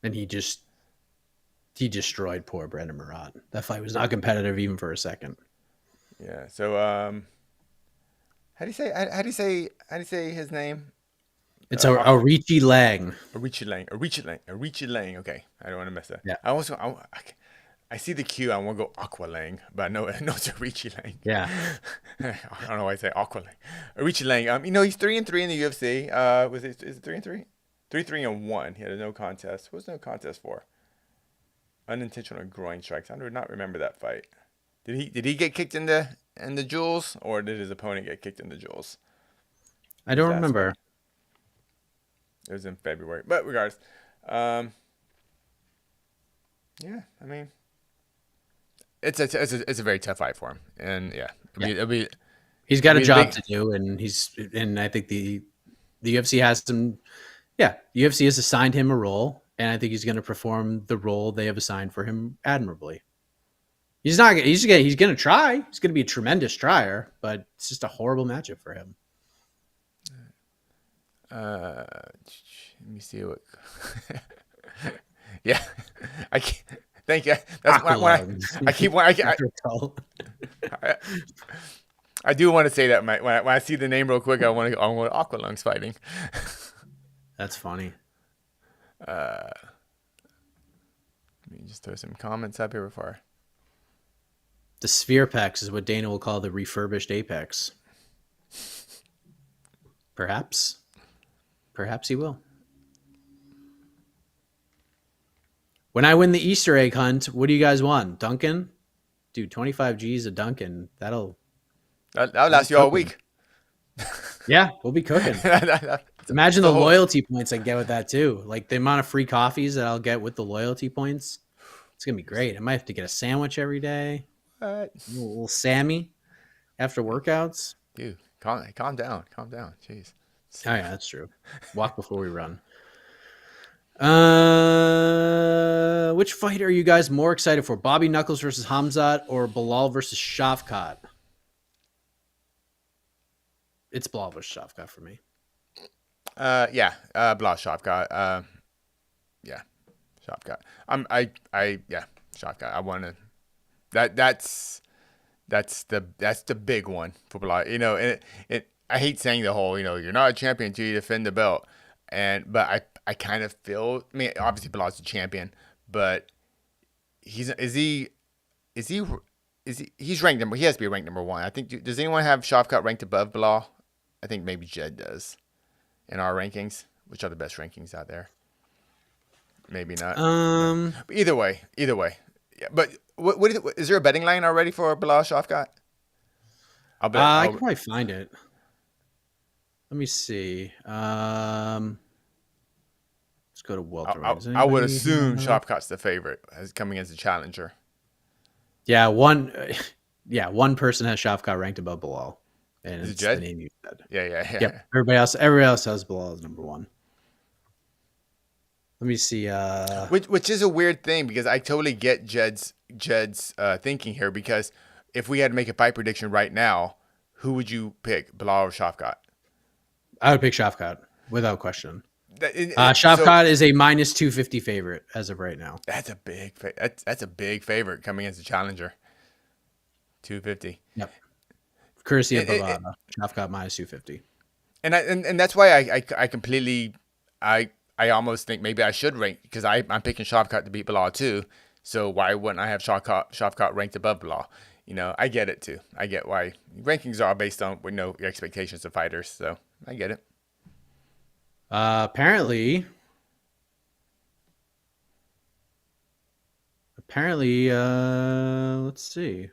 And he destroyed poor Brandon Merab. That fight was not competitive even for a second. Yeah. So, how do you say his name? It's Arichi Lang. Arichi Lang. Okay, I don't want to mess that. Yeah. I see the Q. I want to go Aqua Lang, but I know it's Arichi Lang. Yeah. I don't know why I say Aqua Lang. Arichi Lang. He's 3-3 in the UFC. Is it 3-3? 3-3-1. He had a no contest. What was no contest for? Unintentional groin strikes. I do not remember that fight. Did he get kicked in the jewels, or did his opponent get kicked in the jewels? I don't remember. Fight. It was in February, but regardless, yeah. I mean, it's a very tough fight for him, and yeah, he's got a job to do, and I think the UFC has some. Yeah, UFC has assigned him a role, and I think he's going to perform the role they have assigned for him admirably. He's going to try. He's going to be a tremendous trier, but it's just a horrible matchup for him. Let me see what. Yeah, I can't. Thank you. That's I do want to say that when I see the name real quick, I want Aqualung's fighting. That's funny. Let me just throw some comments up here before. The Sphere Pex is what Dana will call the refurbished Apex. Perhaps he will. When I win the Easter egg hunt, what do you guys want? Duncan? Dude, 25 G's a Duncan. That'll last you all week. Yeah, we'll be cooking. Imagine the loyalty points I get with that too. Like the amount of free coffees that I'll get with the loyalty points. It's going to be great. I might have to get a sandwich every day. What? A little Sammy after workouts. Dude, calm down. Jeez. Oh yeah, that's true. Walk before we run. Which fight are you guys more excited for? Bobby Knuckles versus Hamzat or Belal versus Shavkat? It's Belal versus Shavkat for me. Yeah. Belal Shavkat. Yeah. Shavkat. Yeah. Shavkat. I want to. That's the big one for Belal. And I hate saying the whole, you're not a champion until you defend the belt. But I kind of feel, obviously Belal's a champion, but he's ranked he has to be ranked number one. I think, does anyone have Shavkat ranked above Belal? I think maybe Jed does in our rankings, which are the best rankings out there. Maybe not. But either way. Yeah, but what is there a betting line already for Belal Shavkat? I can probably find it. Let me see. Let's go to welterweight. I would assume Shavkat's the favorite as coming as a challenger. Yeah, one person has Shavkat ranked above Belal, and it's the name you said. Yeah. Yep. Everybody else has Belal as number one. Let me see. Which is a weird thing because I totally get Jed's thinking here, because if we had to make a fight prediction right now, who would you pick, Belal or Shavkat? I would pick Shavkat without question. Shavkat is a minus 250 favorite as of right now. That's a big favorite coming as a challenger. 250. Yep. Courtesy of Bavada. Shavkat minus 250. And that's why I completely I almost think maybe I should rank, because I'm picking Shavkat to beat Belal too. So why wouldn't I have Shavkat ranked above Belal? I get it too. I get why rankings are based on your expectations of fighters. So I get it. Apparently, let's see.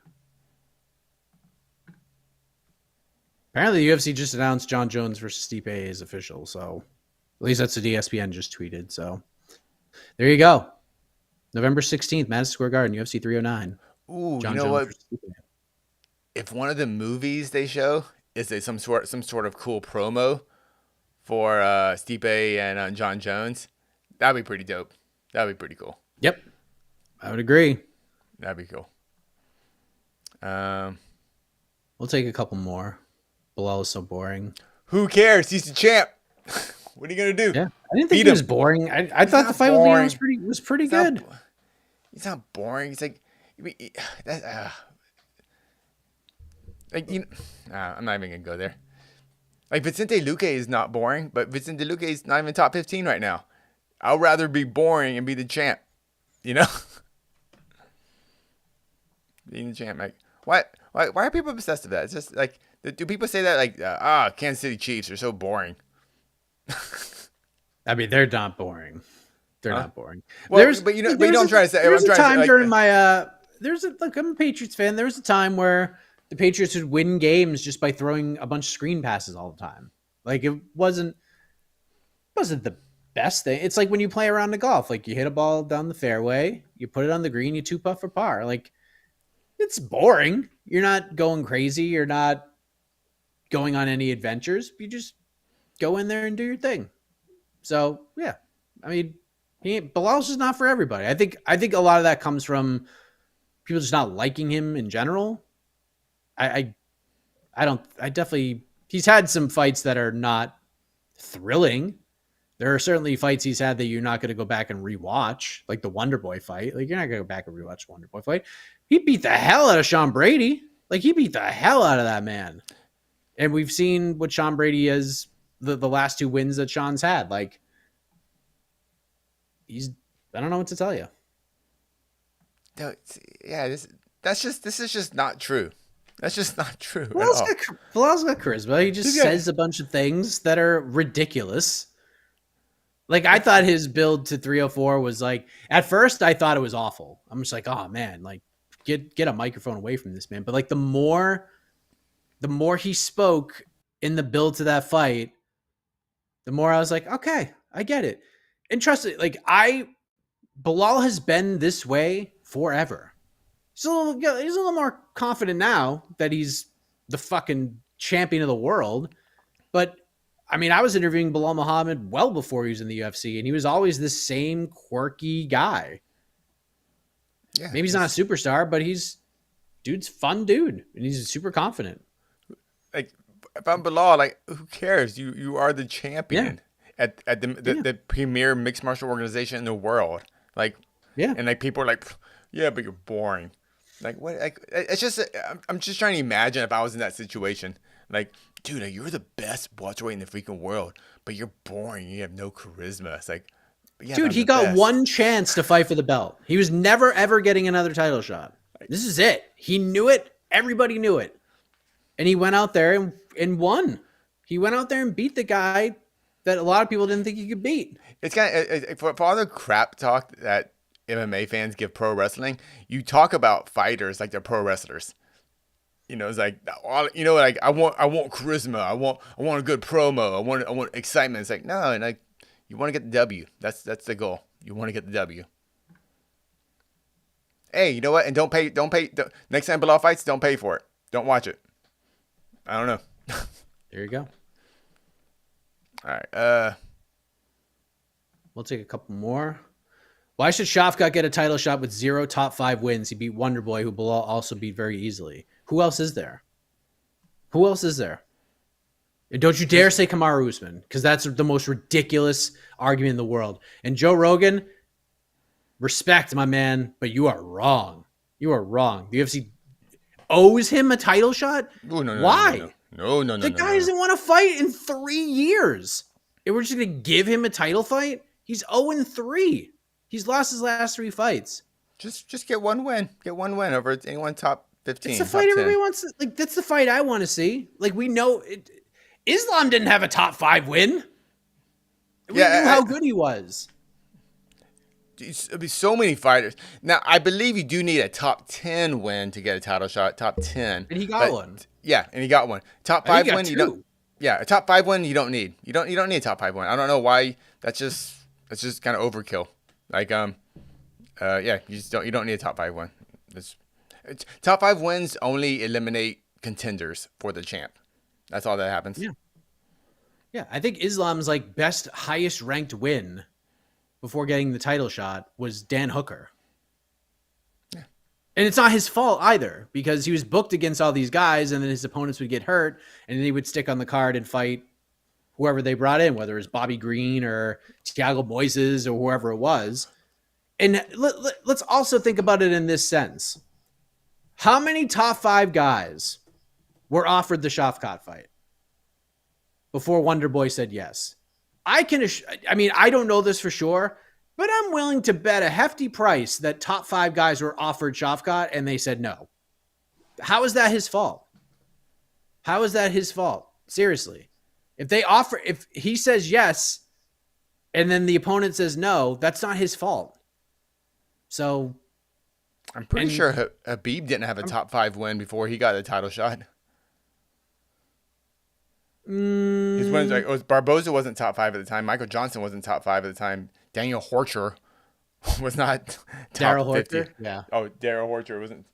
Apparently, the UFC just announced John Jones versus Stipe is official. So at least that's what ESPN just tweeted. So there you go. November 16th, Madison Square Garden, UFC 309. Ooh, John Jones what? If one of the movies they show is some sort of cool promo for Stipe and John Jones, that'd be pretty dope. That'd be pretty cool. Yep, I would agree. That'd be cool. We'll take a couple more. Belal is so boring. Who cares? He's the champ. What are you gonna do? Yeah, I didn't think he was boring. I thought the fight with Leon was pretty good. He's not boring. He's like, like you. I'm not even gonna go there. Like Vicente Luque is not boring, but Vicente Luque is not even top 15 right now. I'd rather be boring and be the champ. You know, being the champ. Like, why are people obsessed with that? It's just like, do people say that like, Kansas City Chiefs are so boring? I mean, they're not boring. They're not boring. Well, but you know what I'm trying to say. There's a time during my I'm a Patriots fan. There was a time where the Patriots would win games just by throwing a bunch of screen passes all the time. Like it wasn't the best thing. It's like when you play around the golf. Like you hit a ball down the fairway, you put it on the green, you two putt for par. Like it's boring. You're not going crazy. You're not going on any adventures. You just go in there and do your thing. So yeah, I mean, Belal's just not for everybody. I think a lot of that comes from people just not liking him in general. He's had some fights that are not thrilling. There are certainly fights he's had that you're not going to go back and rewatch, like the Wonder Boy fight. Like you're not going to go back and rewatch the Wonder Boy fight. He beat the hell out of Sean Brady. Like he beat the hell out of that man. And we've seen what Sean Brady is, the last two wins that Sean's had. Like I don't know what to tell you. No, yeah, this is just not true. That's just not true. Belal's got charisma. He just says a bunch of things that are ridiculous. Like I thought his build to 304 was like, at first I thought it was awful. I'm just like, oh man, like get a microphone away from this man. But like the more he spoke in the build to that fight, the more I was like, okay, I get it. And trust it, like Belal has been this way forever. He's a little more confident now that he's the fucking champion of the world. But I mean, I was interviewing Belal Muhammad well before he was in the UFC, and he was always this same quirky guy. Yeah, maybe he's not a superstar, but dude's fun dude, and he's super confident. Like if I'm Belal, like who cares? You are the champion at the premier mixed martial organization in the world. Like and like people are like, yeah, but you're boring. Like what? Like it's just I'm just trying to imagine if I was in that situation. Like, dude, you're the best welterweight in the freaking world, but you're boring. You have no charisma. It's like, dude, he got one chance to fight for the belt. He was never ever getting another title shot. This is it. He knew it. Everybody knew it, and he went out there and won. He went out there and beat the guy that a lot of people didn't think he could beat. It's kind of for all the crap talk that MMA fans give pro wrestling. You talk about fighters like they're pro wrestlers. You know, it's like, you know, like I want charisma. I want a good promo. I want excitement. It's like, no, like you want to get the W. That's the goal. You want to get the W. Hey, you know what? And don't pay. Next time Belal fights, don't pay for it. Don't watch it. I don't know. There you go. All right. We'll take a couple more. Why should Shavkat get a title shot with 0 top 5 wins? He beat Wonder Boy, who Belal also beat very easily. Who else is there? And don't you dare say Kamaru Usman, because that's the most ridiculous argument in the world. And Joe Rogan, respect, my man, but you are wrong. The UFC owes him a title shot? Ooh, no, why? No. The guy doesn't want to fight in 3 years. And we're just going to give him a title fight? He's 0-3. He's lost his last 3 fights. Just get one win. Get one win over anyone top 15. It's the fight everybody wants. Like that's the fight I want to see. Like we know Islam didn't have a top 5 win. We knew how good he was. There'll be so many fighters. Now, I believe you do need a top 10 win to get a title shot. Top 10. And he got one. Yeah, and he got one. Top 5 win, you don't. Yeah, a top 5 win you don't need. You don't need a top 5 win. I don't know why. That's just kind of overkill. Like you don't need a top 5 win. Top 5 wins only eliminate contenders for the champ. That's all that happens. Yeah. I think Islam's like best, highest ranked win before getting the title shot was Dan Hooker. Yeah. And it's not his fault either, because he was booked against all these guys, and then his opponents would get hurt, and then he would stick on the card and fight whoever they brought in, whether it's Bobby Green or Thiago Moises or whoever it was. And let's also think about it in this sense. How many top 5 guys were offered the Shavkat fight before Wonder Boy said yes? I don't know this for sure, but I'm willing to bet a hefty price that top 5 guys were offered Shavkat and they said no. How is that his fault? How is that his fault? Seriously. If he says yes and then the opponent says no, that's not his fault. So I'm pretty sure Habib didn't have a top 5 win before he got a title shot. His wins, Barboza wasn't top 5 at the time. Michael Johnson wasn't top 5 at the time. Daniel Horcher was not top Daryl 50. Horcher? Yeah. Oh, Daryl Horcher wasn't.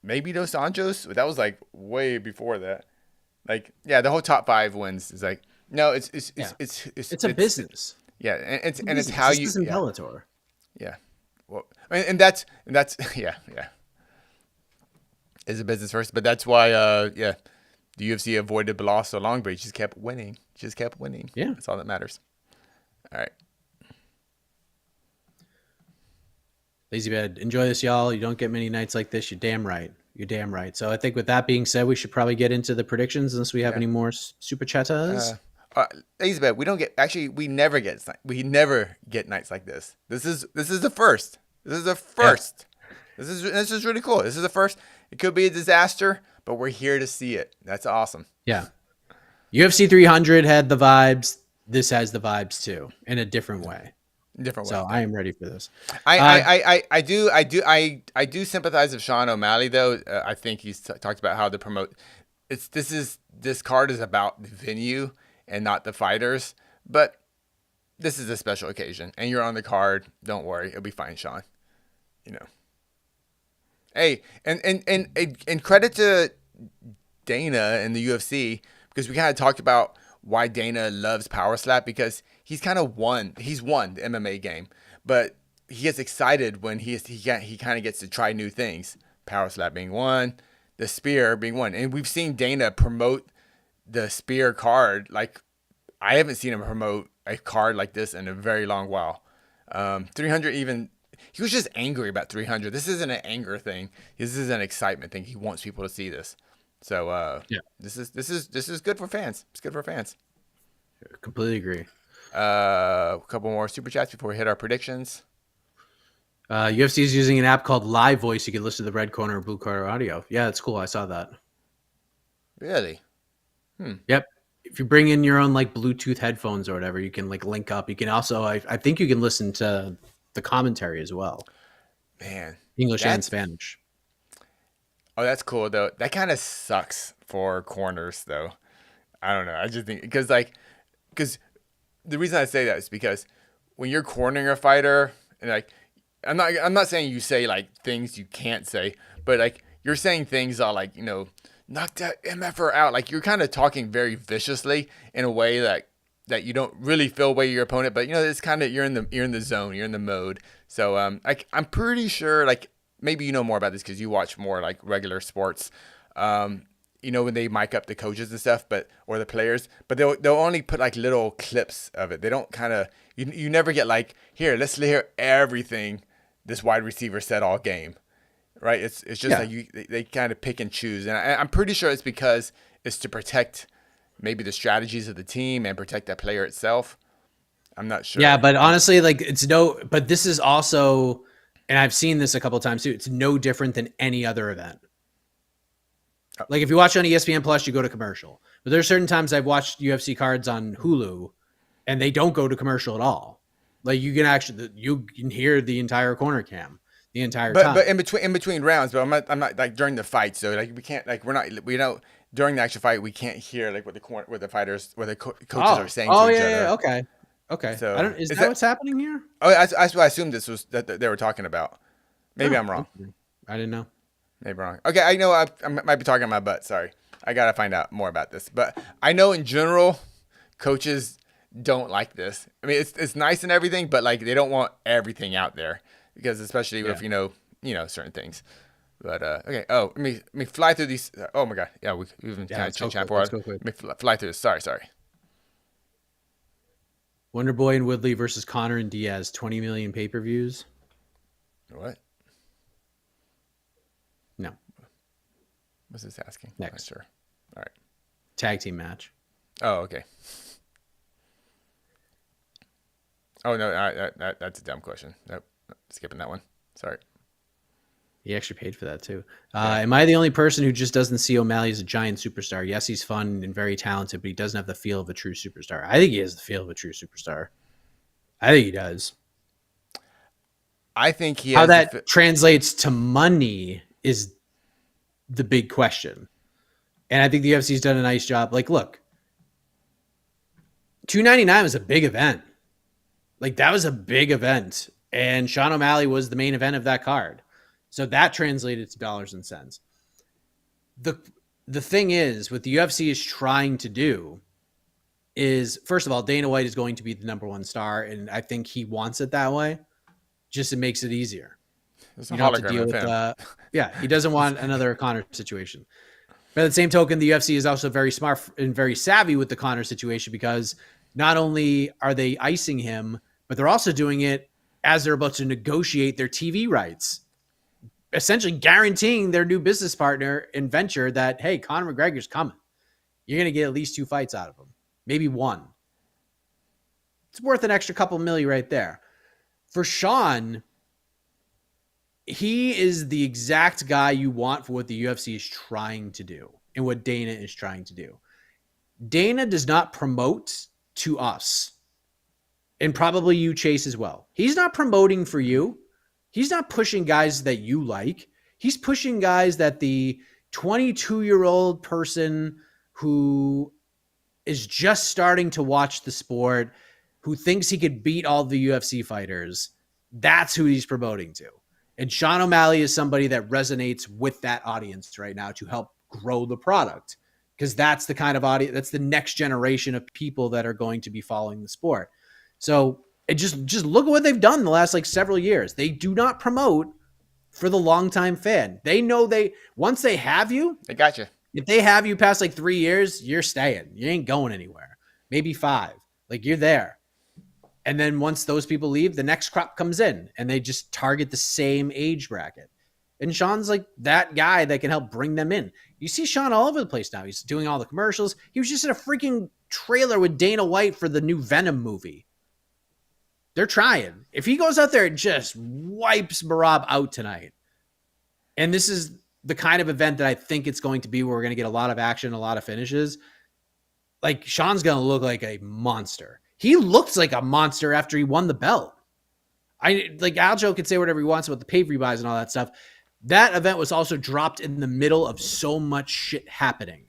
Maybe Dos Anjos? That was like way before that. The whole top 5 wins is like, no, it's a business. Yeah, and it's how you. This is Bellator. Yeah. Well, and that's yeah. It's a business first, but that's why the UFC avoided Belal so long, but he just kept winning. Yeah. That's all that matters. All right. Lazy Bed, enjoy this, y'all. You don't get many nights like this. You're damn right. So I think with that being said, we should probably get into the predictions unless we have any more super chattas. Lazy Bed, we never get nights like this. This is the first. This is the first. Yeah. This is really cool. This is the first. It could be a disaster, but we're here to see it. That's awesome. Yeah. UFC 300 had the vibes. This has the vibes too, in a different way. So I am ready for this. I do sympathize with Sean O'Malley though. I think he's talked about how to promote. This card is about the venue and not the fighters. But this is a special occasion, and you're on the card. Don't worry, it'll be fine, Sean. Hey, and credit to Dana and the UFC, because we kind of talked about why Dana loves Power Slap, because he's won the MMA game, but he gets excited when he kind of gets to try new things. Power Slap being one, the spear being one, and we've seen Dana promote the spear card like I haven't seen him promote a card like this in a very long while. 300 even. He was just angry about 300. This isn't an anger thing. This is an excitement thing. He wants people to see this. So this is good for fans. It's good for fans. Completely agree. A couple more super chats before we hit our predictions. UFC is using an app called Live Voice. You can listen to the red corner or blue corner audio. Yeah, it's cool. I saw that. Really? Yep. If you bring in your own Bluetooth headphones or whatever, you can link up. You can also, I think you can listen to the commentary as well. Man, English and Spanish. Oh, that's cool though. That kind of sucks for corners though. I don't know. I just think because the reason I say that is because when you're cornering a fighter and I'm not saying you say things you can't say, but you're saying things all knock that MFR out. You're kind of talking very viciously in a way that you don't really feel away your opponent, but it's kind of you're in the zone, you're in the mode. So I'm pretty sure maybe you know more about this because you watch more regular sports. When they mic up the coaches and stuff, or the players, but they'll only put little clips of it. They don't you never get here, let's hear everything this wide receiver said all game, right? It's just they kind of pick and choose, and I'm pretty sure it's because it's to protect maybe the strategies of the team and protect that player itself. I'm not sure. Yeah, but honestly, but this is also, and I've seen this a couple of times too, it's no different than any other event. If you watch on ESPN Plus, you go to commercial. But there's certain times I've watched UFC cards on Hulu and they don't go to commercial at all. You can hear the entire corner cam the entire time. But in between rounds, but I'm not during the fight. So we can't we don't during the actual fight we can't hear what the coaches are saying to each other. Yeah. Okay. So is that what's happening here? Oh, I assumed this was that they were talking about. Maybe I'm wrong. I didn't know. Maybe wrong. Okay, I know I might be talking on my butt. Sorry, I gotta find out more about this. But I know in general, coaches don't like this. I mean, it's nice and everything, but they don't want everything out there. because especially Yeah. with certain things. But okay. Oh, let me fly through these. Oh my god. Yeah, we've been kind of chit chat for a while. Let's go quick. Let me fly through this. Sorry. Wonder Boy and Woodley versus Connor and Diaz, 20 million pay-per-views. What? No. What's this asking? Next. Not sure. All right. Tag team match. Oh, okay. Oh no, that's a dumb question. Nope, skipping that one. Sorry. He actually paid for that too. Am I the only person who just doesn't see O'Malley as a giant superstar? Yes, he's fun and very talented, but he doesn't have the feel of a true superstar. I think he has the feel of a true superstar. I think he does. I think he How has that translates to money is the big question. And I think the UFC's done a nice job. Like, look, $299 was a big event. Like, that was a big event. And Sean O'Malley was the main event of that card. So that translated to dollars and cents. The thing is, what the UFC is trying to do is, first of all, Dana White is going to be the number one star, and I think he wants it that way. Just it makes it easier. You don't have to deal with he doesn't want another Conor situation. But at the same token, the UFC is also very smart and very savvy with the Conor situation, because not only are they icing him, but they're also doing it as they're about to negotiate their TV rights, essentially guaranteeing their new business partner and venture that, hey, Conor McGregor's coming. You're going to get at least 2 fights out of him, maybe 1. It's worth an extra couple million right there. For Sean, he is the exact guy you want for what the UFC is trying to do and what Dana is trying to do. Dana does not promote to us, and probably you, Chase, as well. He's not promoting for you. He's not pushing guys that you like. He's pushing guys that the 22-year-old person who is just starting to watch the sport, who thinks he could beat all the UFC fighters, that's who he's promoting to. And Sean O'Malley is somebody that resonates with that audience right now to help grow the product, because that's the kind of audience, that's the next generation of people that are going to be following the sport. So it just look at what they've done the last several years. They do not promote for the longtime fan. They know once they have you, they got you. If they have you past 3 years, you're staying. You ain't going anywhere. Maybe 5. You're there. And then once those people leave, the next crop comes in and they just target the same age bracket. And Sean's that guy that can help bring them in. You see Sean all over the place now. He's doing all the commercials. He was just in a freaking trailer with Dana White for the new Venom movie. They're trying. If he goes out there and just wipes Merab out tonight, and this is the kind of event that I think it's going to be, where we're going to get a lot of action, a lot of finishes, Sean's going to look like a monster. He looks like a monster after he won the belt. Aljo could say whatever he wants about the pay-per-view buys and all that stuff. That event was also dropped in the middle of so much shit happening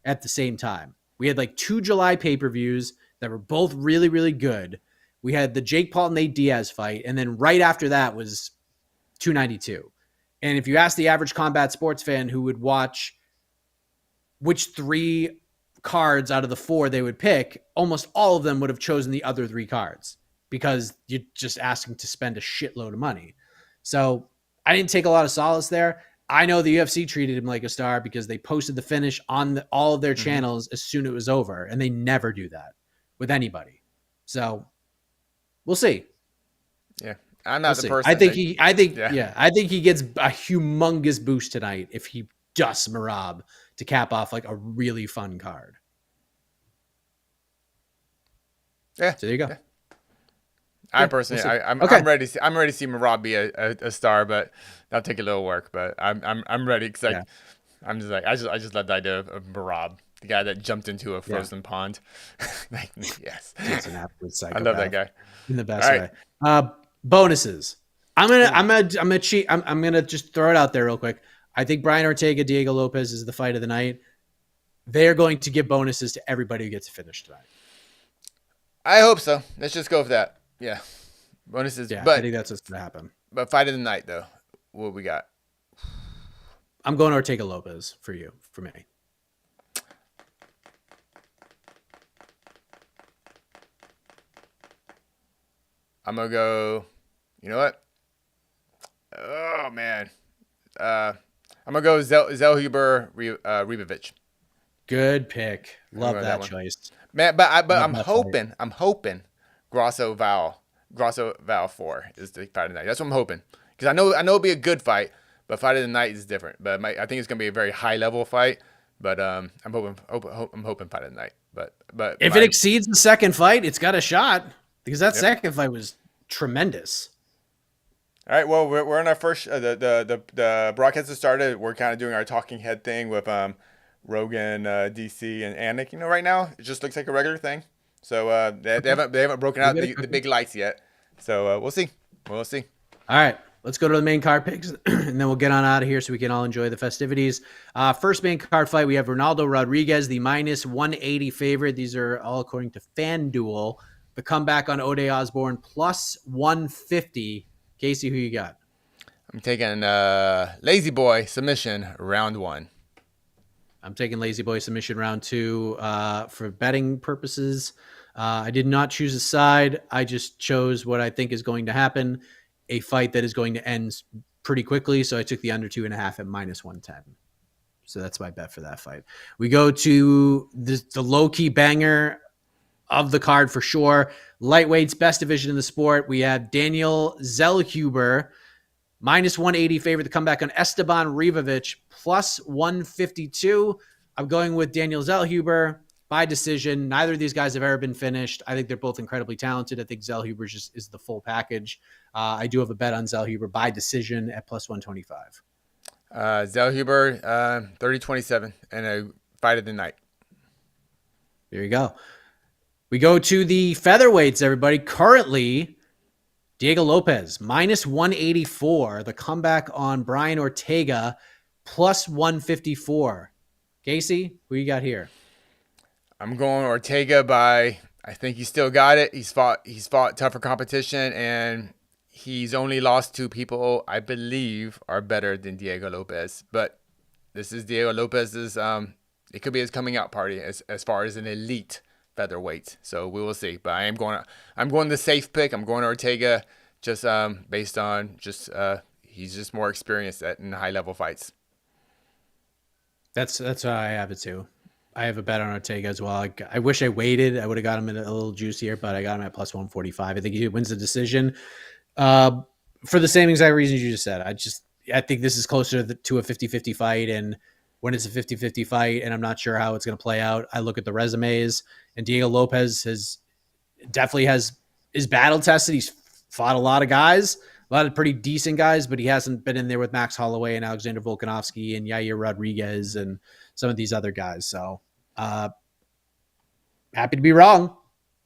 at the same time. We had 2 July pay-per-views that were both really, really good. We had the Jake Paul and Nate Diaz fight, and then right after that was 292. And if you ask the average combat sports fan who would watch which 3 cards out of the 4 they would pick, almost all of them would have chosen the other 3 cards, because you're just asking to spend a shitload of money. So I didn't take a lot of solace there. I know the UFC treated him like a star because they posted the finish on all of their channels as soon as it was over, and they never do that with anybody. So we'll see. Yeah. I'm not the person. I think he gets a humongous boost tonight if he dusts Merab to cap off a really fun card. Yeah. So there you go. Yeah. I personally, I'm ready. I'm ready to see Merab be a star, but that'll take a little work. But I'm ready because I'm just I just love the idea of Merab, the guy that jumped into a frozen pond. Yes, he's an absolute psychopath. I love that guy in the best way. Bonuses. I'm gonna cheat. I'm gonna just throw it out there real quick. I think Brian Ortega, Diego Lopez is the fight of the night. They are going to give bonuses to everybody who gets a finish tonight. I hope so. Let's just go with that. Yeah, bonuses. Yeah, but I think that's what's gonna happen. But fight of the night though, what we got? I'm going Ortega Lopez for me. I'm gonna go. You know what? Oh man. I'm gonna go Zellhuber Ribovic. Good pick. I'm gonna Love go with that that one. choice. Man, but Love I'm that fight. hoping Grasso Val 4 is the fight of the night. That's what I'm hoping, because I know it'll be a good fight, but fight of the night is different. But I think it's gonna be a very high level fight. But I'm hoping fight of the night. But If it exceeds the second fight, it's got a shot because that yep. second fight was tremendous. All right, well, we're in our first the broadcast has started. We're kind of doing our talking head thing with Rogan, DC, and Anik. Right now it just looks like a regular thing. So they haven't broken out the big lights yet. So we'll see. We'll see. All right, let's go to the main card picks, and then we'll get on out of here so we can all enjoy the festivities. First main card fight, we have Ronaldo Rodriguez, the minus 180 favorite. These are all according to FanDuel. The comeback on Ode Osborne plus 150. Casey, who you got? I'm taking Lazy Boy submission round 1. I'm taking Lazy Boy submission round 2 for betting purposes. I did not choose a side. I just chose what I think is going to happen, a fight that is going to end pretty quickly. So I took the under 2.5 at minus 110. So that's my bet for that fight. We go to the low-key banger of the card for sure. Lightweights, best division in the sport. We have Daniel Zellhuber, minus 180 favorite to come back on Esteban Ribovic, plus 152. I'm going with Daniel Zellhuber by decision. Neither of these guys have ever been finished. I think they're both incredibly talented. I think Zellhuber just is the full package. I do have a bet on Zellhuber by decision at plus 125. Zellhuber 30-27 and a fight of the night. There you go. We go to the featherweights, everybody. Currently, Diego Lopez, minus 184. The comeback on Brian Ortega, plus 154. Casey, who you got here? I'm going Ortega by, I think he's still got it. He's fought tougher competition, and he's only lost to people I believe are better than Diego Lopez. But this is Diego Lopez's, it could be his coming out party as far as an elite featherweight. So we will see. But I'm going the safe pick. I'm going Ortega just based on he's just more experienced in high level fights. That's how I have it too. I have a bet on Ortega as well. I wish I waited. I would have got him in a little juicier, but I got him at plus 145. I think he wins the decision for the same exact reasons you just said. I think this is closer to a 50-50 fight, and when it's a 50-50 fight and I'm not sure how it's going to play out, I look at the resumes, and Diego Lopez definitely is battle tested. He's fought a lot of guys, a lot of pretty decent guys, but he hasn't been in there with Max Holloway and Alexander Volkanovski and Yair Rodriguez and some of these other guys. So happy to be wrong,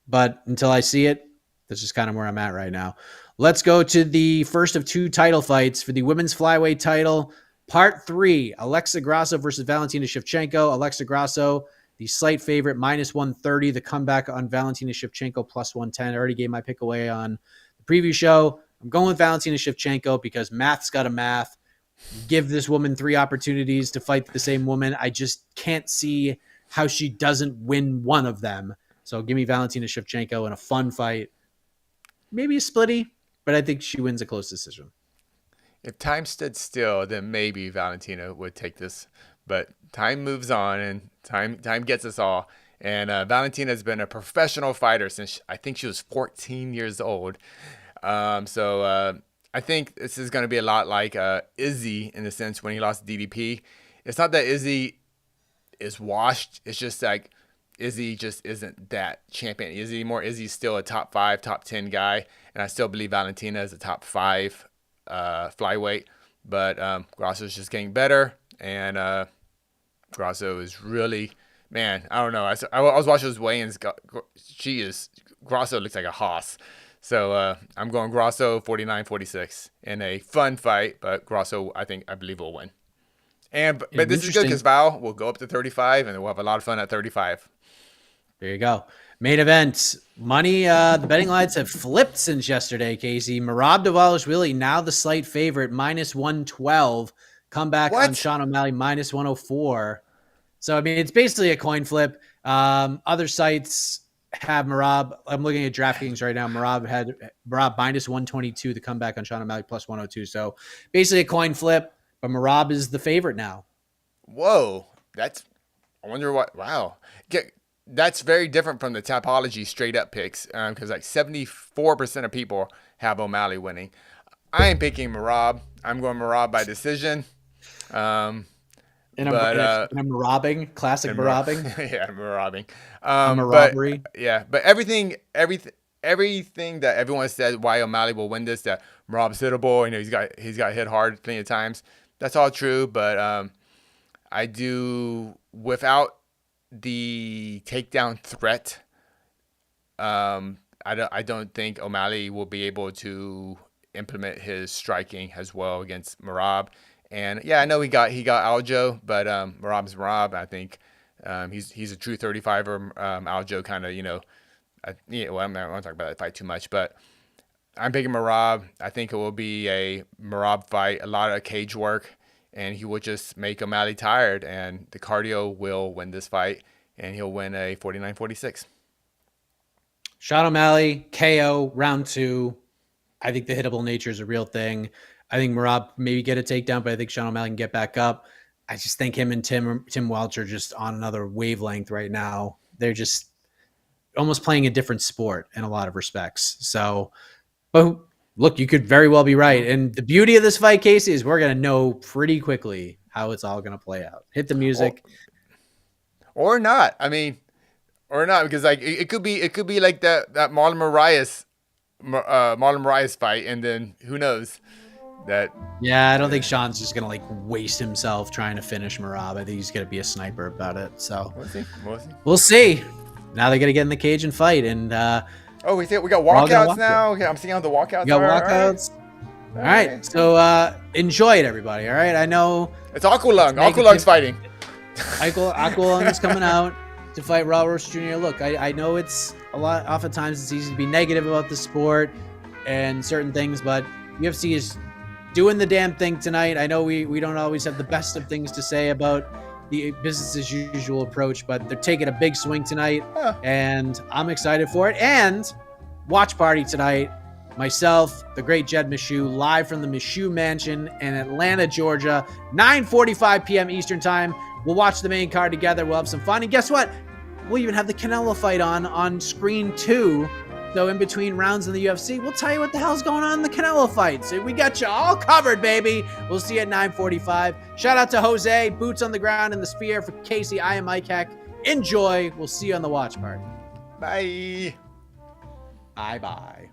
but until I see it, that's just kind of where I'm at right now. Let's go to the first of 2 title fights for the women's flyweight title. Part 3, Alexa Grasso versus Valentina Shevchenko. Alexa Grasso, the slight favorite, minus 130. The comeback on Valentina Shevchenko, plus 110. I already gave my pick away on the preview show. I'm going with Valentina Shevchenko because math's got a math. Give this woman 3 opportunities to fight the same woman. I just can't see how she doesn't win one of them. So give me Valentina Shevchenko in a fun fight. Maybe a splitty, but I think she wins a close decision. If time stood still, then maybe Valentina would take this. But time moves on, and time gets us all. And Valentina has been a professional fighter since I think she was 14 years old. So I think this is going to be a lot like Izzy in the sense when he lost DDP. It's not that Izzy is washed. It's just like Izzy just isn't that champion Izzy anymore. Izzy's still a top 5, top 10 guy. And I still believe Valentina is a top 5 flyweight. But Grasso's just getting better. And Grasso is really, man, I don't know. I was watching those weigh-ins. Grasso looks like a hoss. So I'm going Grasso 49-46 in a fun fight, but Grasso I believe will win. But this is good because Val will go up to 35, and we'll have a lot of fun at 35. There you go. Main event. Money, the betting lines have flipped since yesterday, Casey. Merab Dvalishvili, now the slight favorite, minus 112. Comeback on Sean O'Malley, minus 104. So, I mean, it's basically a coin flip. Other sites have Merab. I'm looking at DraftKings right now. Merab minus 122 to come back on Sean O'Malley plus 102. So basically a coin flip, but Merab is the favorite now. Whoa, I wonder what. Wow, that's very different from the Tapology straight up picks because like 74% of people have O'Malley winning. I am picking Merab. I'm going Merab by decision. And I'm robbing, classic Merabbing. Yeah, Merabbing. I'm a robbery. But everything that everyone said why O'Malley will win this, that Merab's hittable, he's got hit hard plenty of times. That's all true, but I do, without the takedown threat, I don't think O'Malley will be able to implement his striking as well against Merab. And yeah, I know he got Aljo, but Merab's Merab. I think he's a true 35er. Aljo kind of, I'm not going to talk about that fight too much, but I'm picking Merab. I think it will be a Merab fight, a lot of cage work, and he will just make O'Malley tired, and the cardio will win this fight, and he'll win a 49-46. Sean O'Malley, KO, round 2. I think the hittable nature is a real thing. I think Merab maybe get a takedown, but I think Sean O'Malley can get back up. I just think him and Tim Welch are just on another wavelength right now. They're just almost playing a different sport in a lot of respects. So, but look, you could very well be right. And the beauty of this fight, Casey, is we're going to know pretty quickly how it's all going to play out. Hit the music. Or not. I mean, or not, because like it could be like that Marlon Moraes fight, and then who knows. I don't think Sean's just gonna like waste himself trying to finish Merab. I think he's gonna be a sniper about it. So we'll see. Now they gotta get in the cage and fight. And we got walkouts now. Okay, I'm seeing how the walkouts. We got walkouts. All right. So enjoy it, everybody. All right. I know it's Aqualung. Aqualung's fighting. Aqualung is coming out to fight Raul Rocha Jr. Look, I know it's a lot. Oftentimes it's easy to be negative about the sport and certain things, but UFC is doing the damn thing tonight. I know we don't always have the best of things to say about the business as usual approach, but they're taking a big swing tonight, and I'm excited for it. And watch party tonight. Myself, the great Jed Mishu, live from the Mishu Mansion in Atlanta, Georgia, 9:45 p.m. Eastern Time. We'll watch the main card together. We'll have some fun. And guess what? We'll even have the Canelo fight on screen 2. So in between rounds in the UFC, we'll tell you what the hell's going on in the Canelo fight. So we got you all covered, baby. We'll see you at 9:45. Shout out to Jose, boots on the ground in the Sphere. For Casey, I am Mike Heck. Enjoy. We'll see you on the watch party. Bye. Bye-bye.